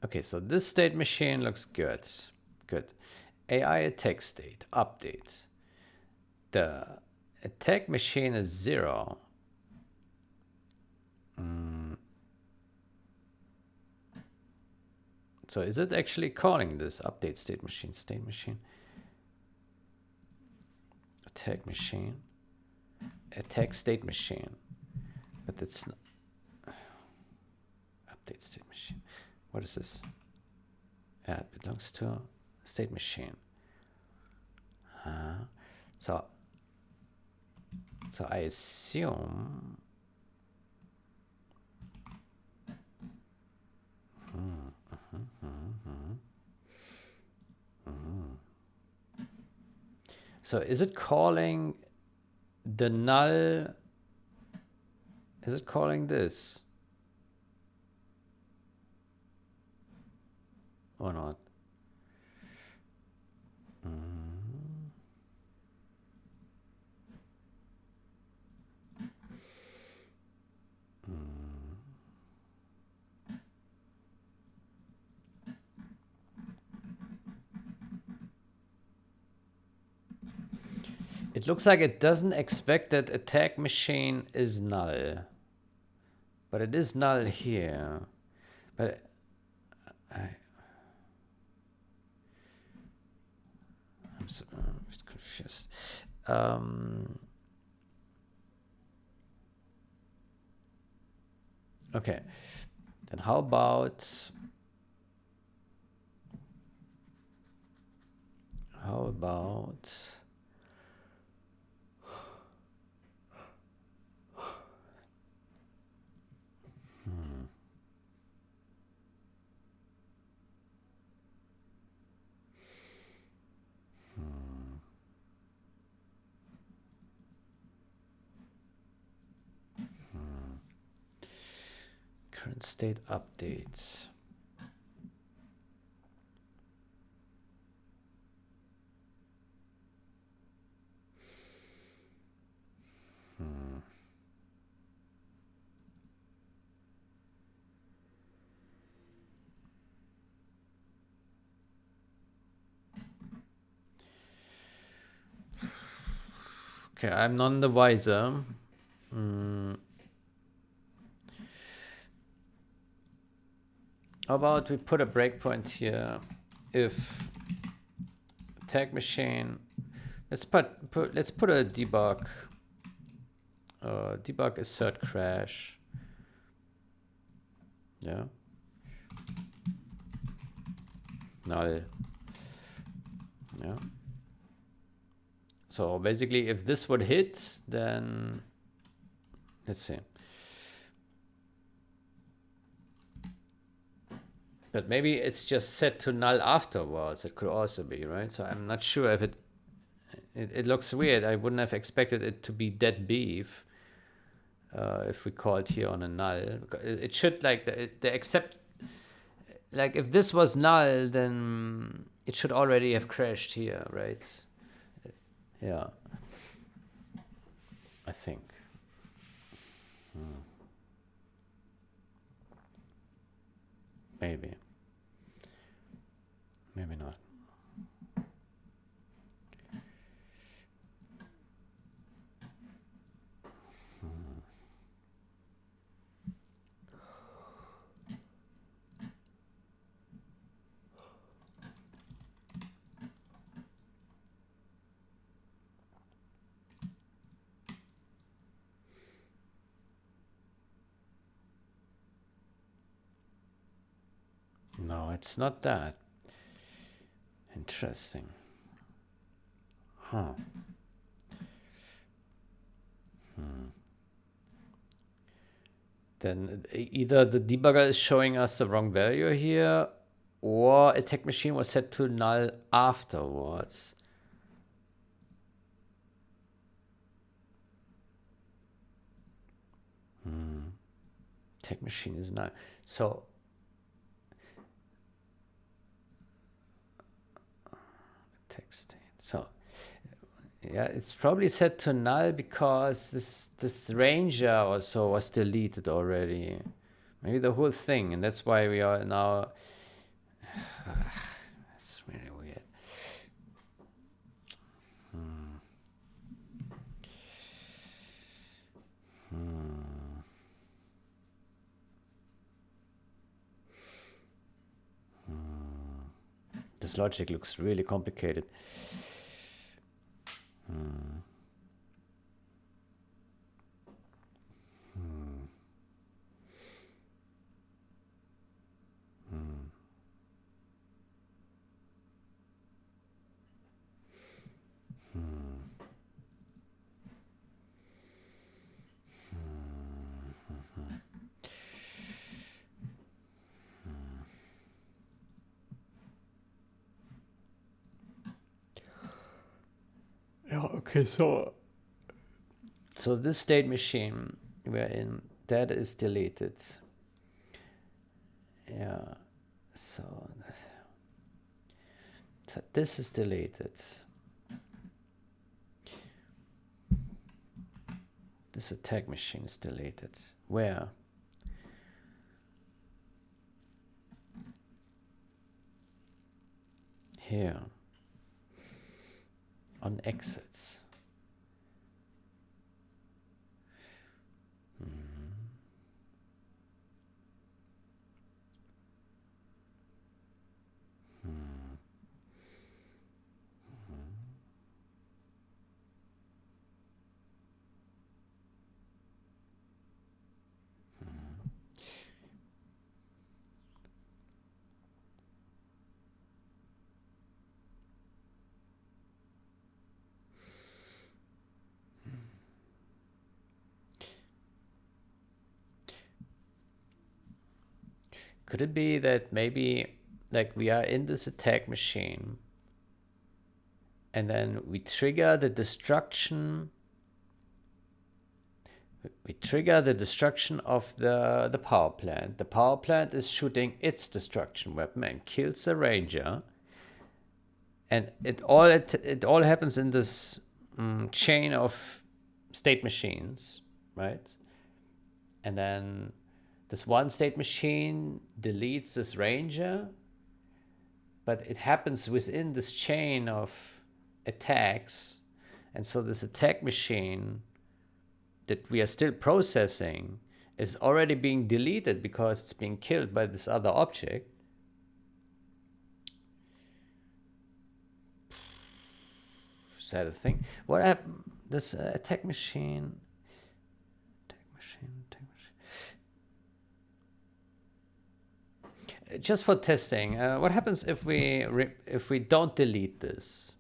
S1: Okay, so this state machine looks good. Good. AI attack state, update. The attack machine is 0. So is it actually calling this update state machine, attack machine, attack state machine? But it's not. Update state machine. What is this? Yeah, it belongs to state machine. So I assume so is it calling the null? Is it calling this or not? It looks like it doesn't expect that attack machine is null. But it is null here. But I'm so confused. Okay. Then how about Current state updates. Okay, I'm none the wiser. How about we put a breakpoint here? If tag machine, let's put a debug. Debug assert crash. Yeah. Null. Yeah. So basically, if this would hit, then let's see. But maybe it's just set to null afterwards. It could also be, right? So I'm not sure if it looks weird. I wouldn't have expected it to be dead beef if we call it here on a null. It should like the accept. Like if this was null, then it should already have crashed here, right? Yeah. I think. Maybe. Maybe not. No, it's not that. Interesting. Huh. Then either the debugger is showing us the wrong value here, or a tag machine was set to null afterwards. Tag machine is null. So text state. So yeah, it's probably set to null because this ranger also was deleted already. Maybe the whole thing, and that's why we are now. That's really weird. This logic looks really complicated. Yeah, okay, so this state machine we're in, that is deleted. Yeah, so this is deleted. This attack machine is deleted. Where? Here. On exits. Could it be that maybe like we are in this attack machine and then we trigger the destruction We trigger the destruction of the power plant. The power plant is shooting its destruction weapon and kills the ranger. And it all happens in this chain of state machines, right? And then this one state machine deletes this ranger, but it happens within this chain of attacks. And so this attack machine that we are still processing is already being deleted because it's being killed by this other object. Is that a thing? What happened? This attack machine. Just for testing, what happens if we don't delete this?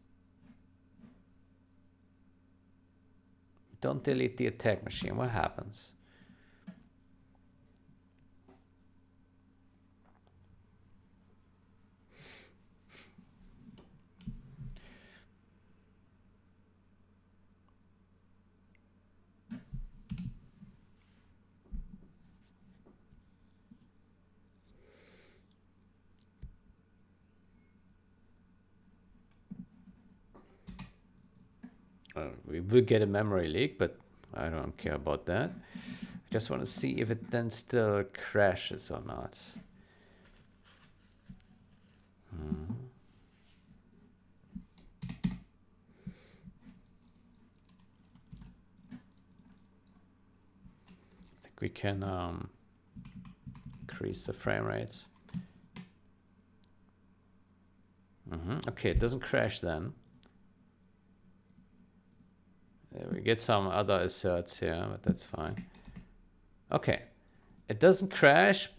S1: Don't delete the attack machine. What happens? We will get a memory leak, but I don't care about that. I just want to see if it then still crashes or not. I think we can increase the frame rates. Okay, it doesn't crash then. We get some other asserts here, but that's fine. Okay, it doesn't crash,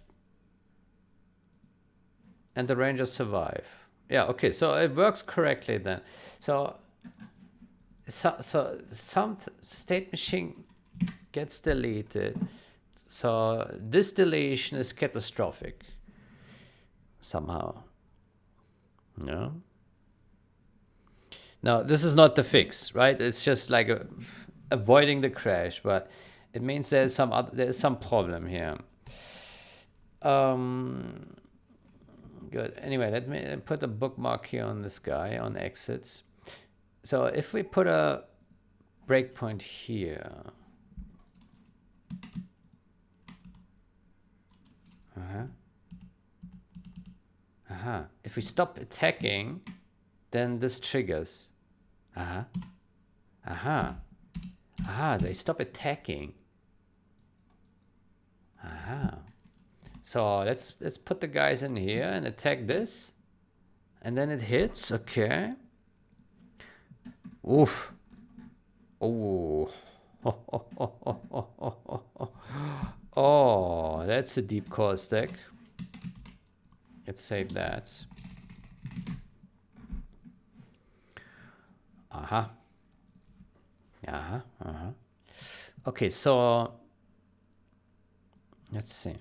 S1: and the rangers survive. Yeah, okay, so it works correctly then. So some state machine gets deleted. So this deletion is catastrophic somehow. No. Now, this is not the fix, right? It's just like avoiding the crash, but it means there's some problem here. Good. Anyway, let me put a bookmark here on this guy on exits. So if we put a breakpoint here. If we stop attacking, then this triggers. They stop attacking. So let's put the guys in here and attack this. And then it hits, okay. Oof. Oh. Oh, that's a deep core stack. Let's save that. Okay, so let's see.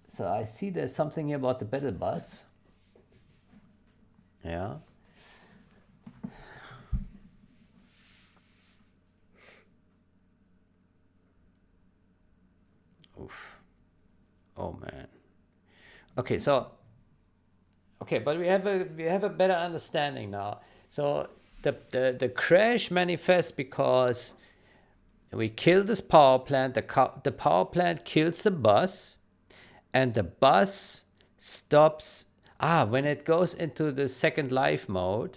S1: So I see there's something here about the battle bus. Yeah. Oof. Oh man. Okay, so but we have a better understanding now. So the crash manifests because we kill this power plant. The power plant kills the bus, and the bus stops. When it goes into the second life mode,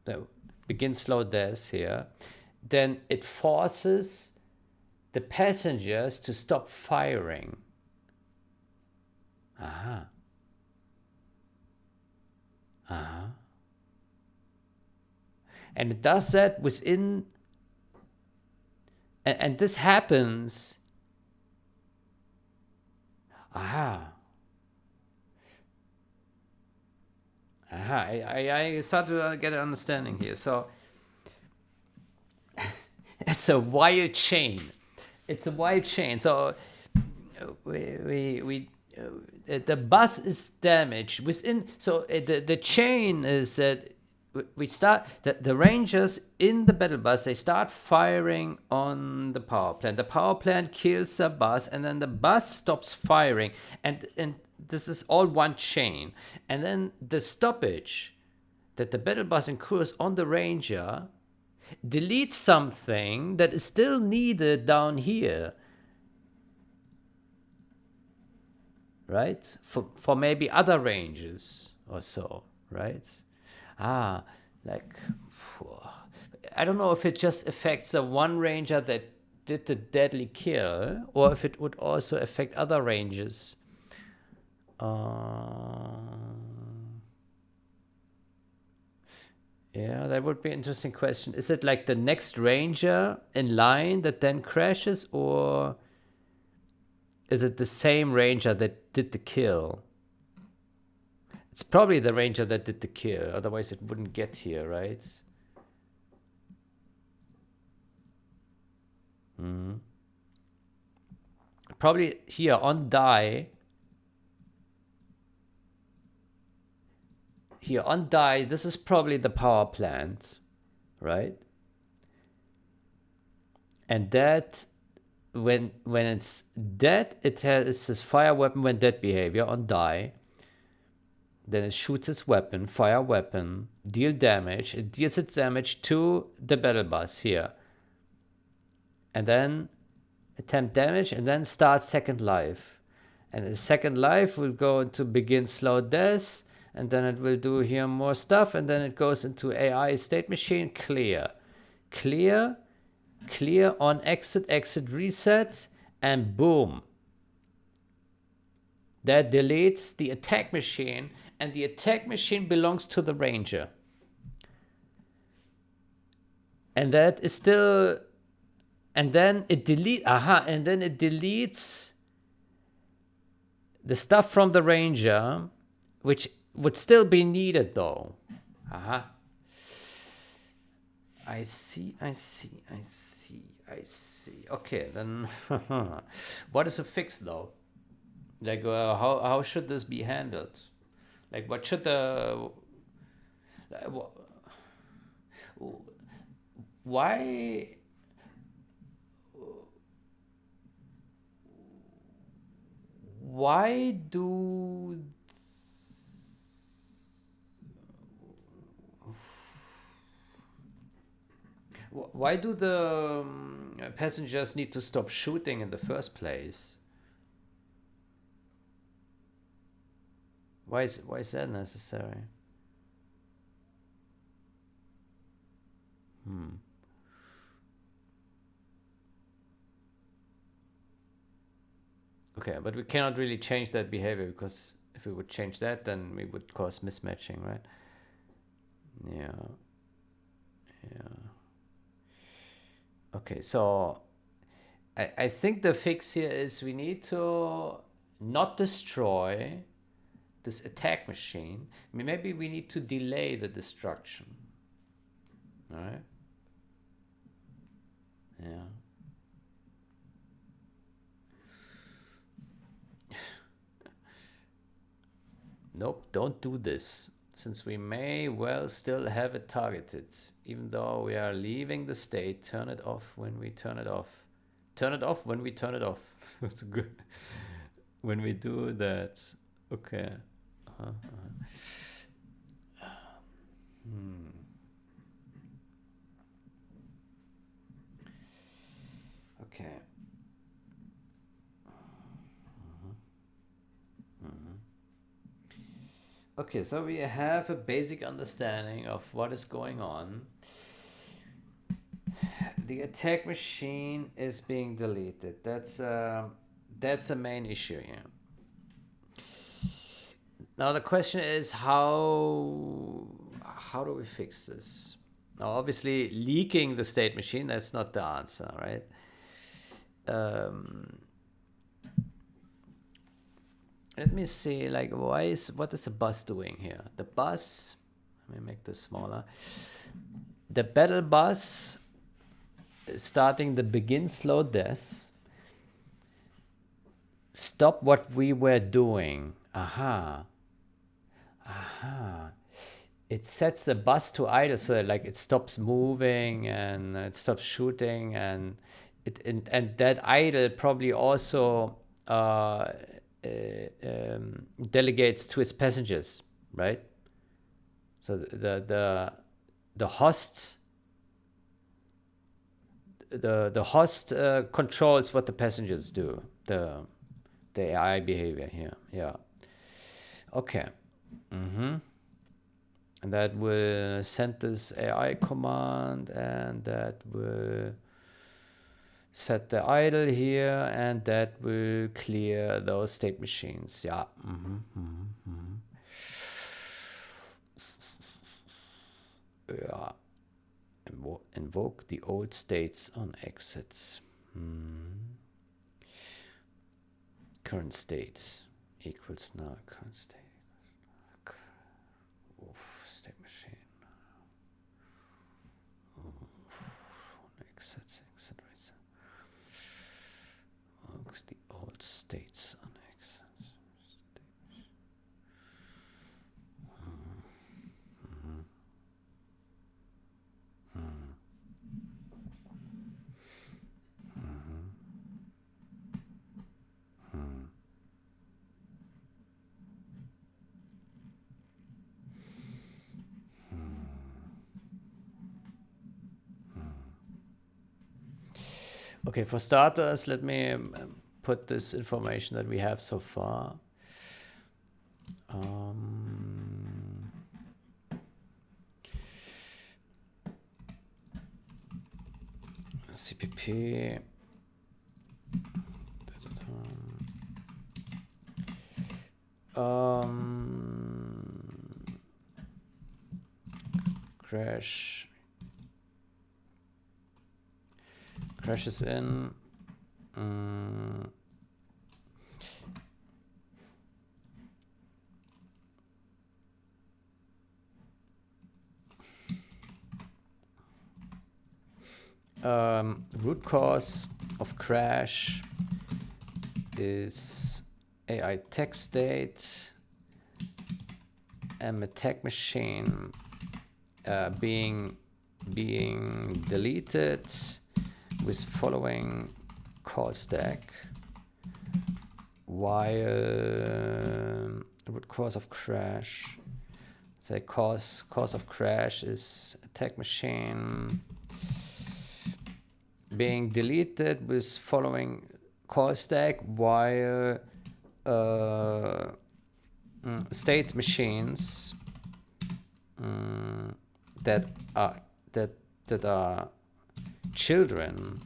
S1: the begin slow death here, then it forces the passengers to stop firing. And it does that within, and this happens. I start to get an understanding here. So it's a wild chain. So the bus is damaged within. So the chain is that we start the rangers in the battle bus, they start firing on the power plant. The power plant kills the bus, and then the bus stops firing, and this is all one chain. And then the stoppage that the battle bus incurs on the ranger deletes something that is still needed down here, right? For maybe other ranges or so, right? Like, I don't know if it just affects the one ranger that did the deadly kill, or if it would also affect other ranges. Yeah, that would be an interesting question. Is it like the next ranger in line that then crashes, or is it the same ranger that did the kill? It's probably the ranger that did the kill, otherwise it wouldn't get here, right? Probably here on die. Here on die, this is probably the power plant, right? And that, when it's dead, it has this fire weapon when dead behavior on die. Then it shoots its weapon, fire weapon, deal damage. It deals its damage to the battle bus here. And then attempt damage, and then start second life. And the second life will go into begin slow death, and then it will do here more stuff, and then it goes into AI state machine, clear. Clear on exit, reset, and boom. That deletes the attack machine, and the attack machine belongs to the ranger. And that is still, and then it deletes the stuff from the ranger, which would still be needed though. I see. Okay, then what is a fix though? Like, how should this be handled? Like, what should the... Why... Why do... Why do the passengers need to stop shooting in the first place? Why is that necessary? Okay, but we cannot really change that behavior, because if we would change that, then we would cause mismatching, right? Yeah. Okay, so I think the fix here is we need to not destroy this attack machine. Maybe we need to delay the destruction. All right? Yeah. Nope, don't do this, since we may well still have it targeted, even though we are leaving the state. Turn it off when we turn it off. Turn it off when we turn it off. That's good. When we do that. Okay. Okay. Okay, so we have a basic understanding of what is going on. The attack machine is being deleted. That's a main issue here. Now the question is, how do we fix this? Now, obviously, leaking the state machine, that's not the answer, right? Let me see, like, what is the bus doing here? The bus, let me make this smaller. The battle bus is starting the begin slow death. Stop what we were doing. it sets the bus to idle, so that, like, it stops moving and it stops shooting, and and that idle probably also delegates to its passengers, right? So the host the host controls what the passengers do, the AI behavior here. Yeah. Okay. And that will send this AI command, and that will set the idle here, and that will clear those state machines. Yeah. Yeah. Invoke the old states on exits. Current state equals now current state. State machine. Exit rates. The old states on exits. Okay, for starters, let me put this information that we have so far. CPP. Crashes in. Root cause of crash is AI text state, attack machine being deleted with following call stack, while root cause of crash, say cause of crash is attack machine being deleted with following call stack, while state machines that are children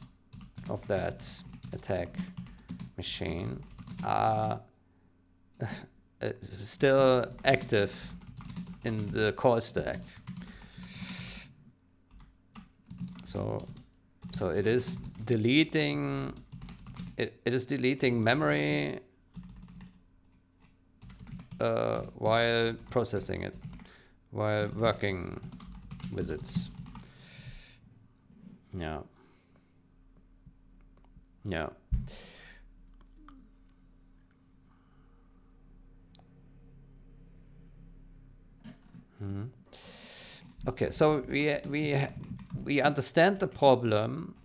S1: of that attack machine are still active in the call stack. So it is deleting memory while processing it, while working with it. Yeah. Okay, so we understand the problem,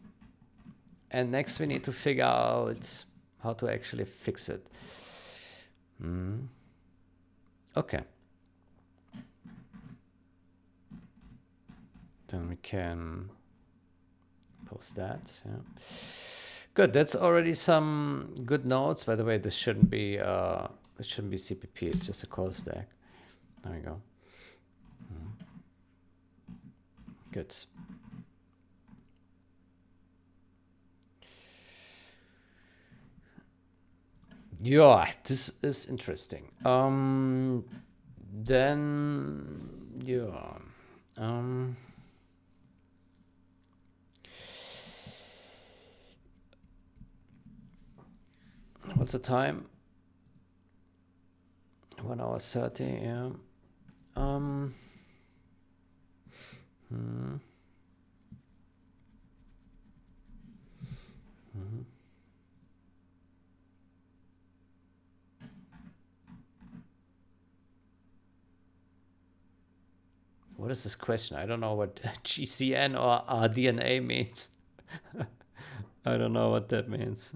S1: and next we need to figure out how to actually fix it. Okay. Then we can post that. Yeah. Good. That's already some good notes. By the way, this shouldn't be CPP. It's just a call stack. There we go. Good. Yeah, this is interesting. Then yeah. What's the time? 1 hour 30. Yeah. what is this question? I don't know what GCN or RDNA means. I don't know what that means.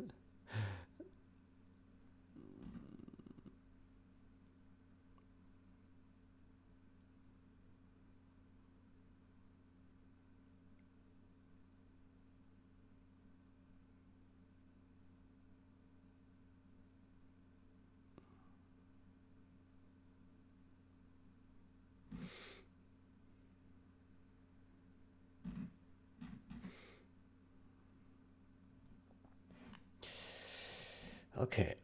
S1: Okay.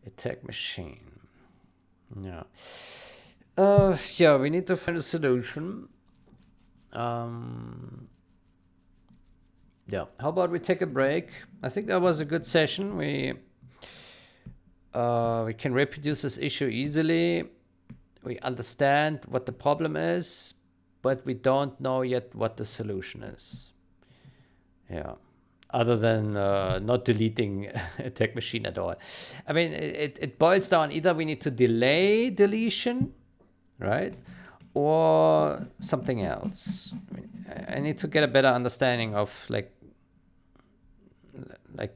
S1: Attack machine. Yeah. Yeah, we need to find a solution. Yeah. How about we take a break? I think that was a good session. We can reproduce this issue easily. We understand what the problem is, but we don't know yet what the solution is. Yeah. Other than not deleting attack machine at all. I mean, it boils down, either we need to delay deletion, right? Or something else. I need to get a better understanding of like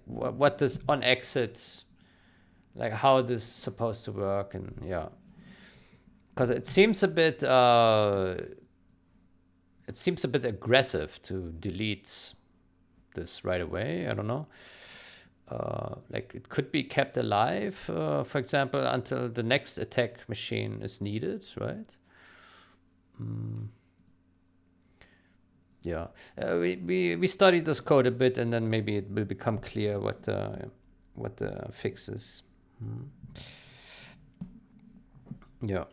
S1: what this on exits, like how this is supposed to work, and yeah. Because it seems a bit aggressive to delete this right away. I don't know. Like it could be kept alive, for example, until the next attack machine is needed, right? Yeah, we studied this code a bit, and then maybe it will become clear what the fix is. Yeah.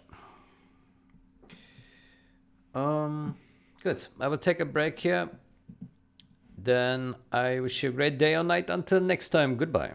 S1: Good. I will take a break here. Then I wish you a great day or night. Until next time. Goodbye.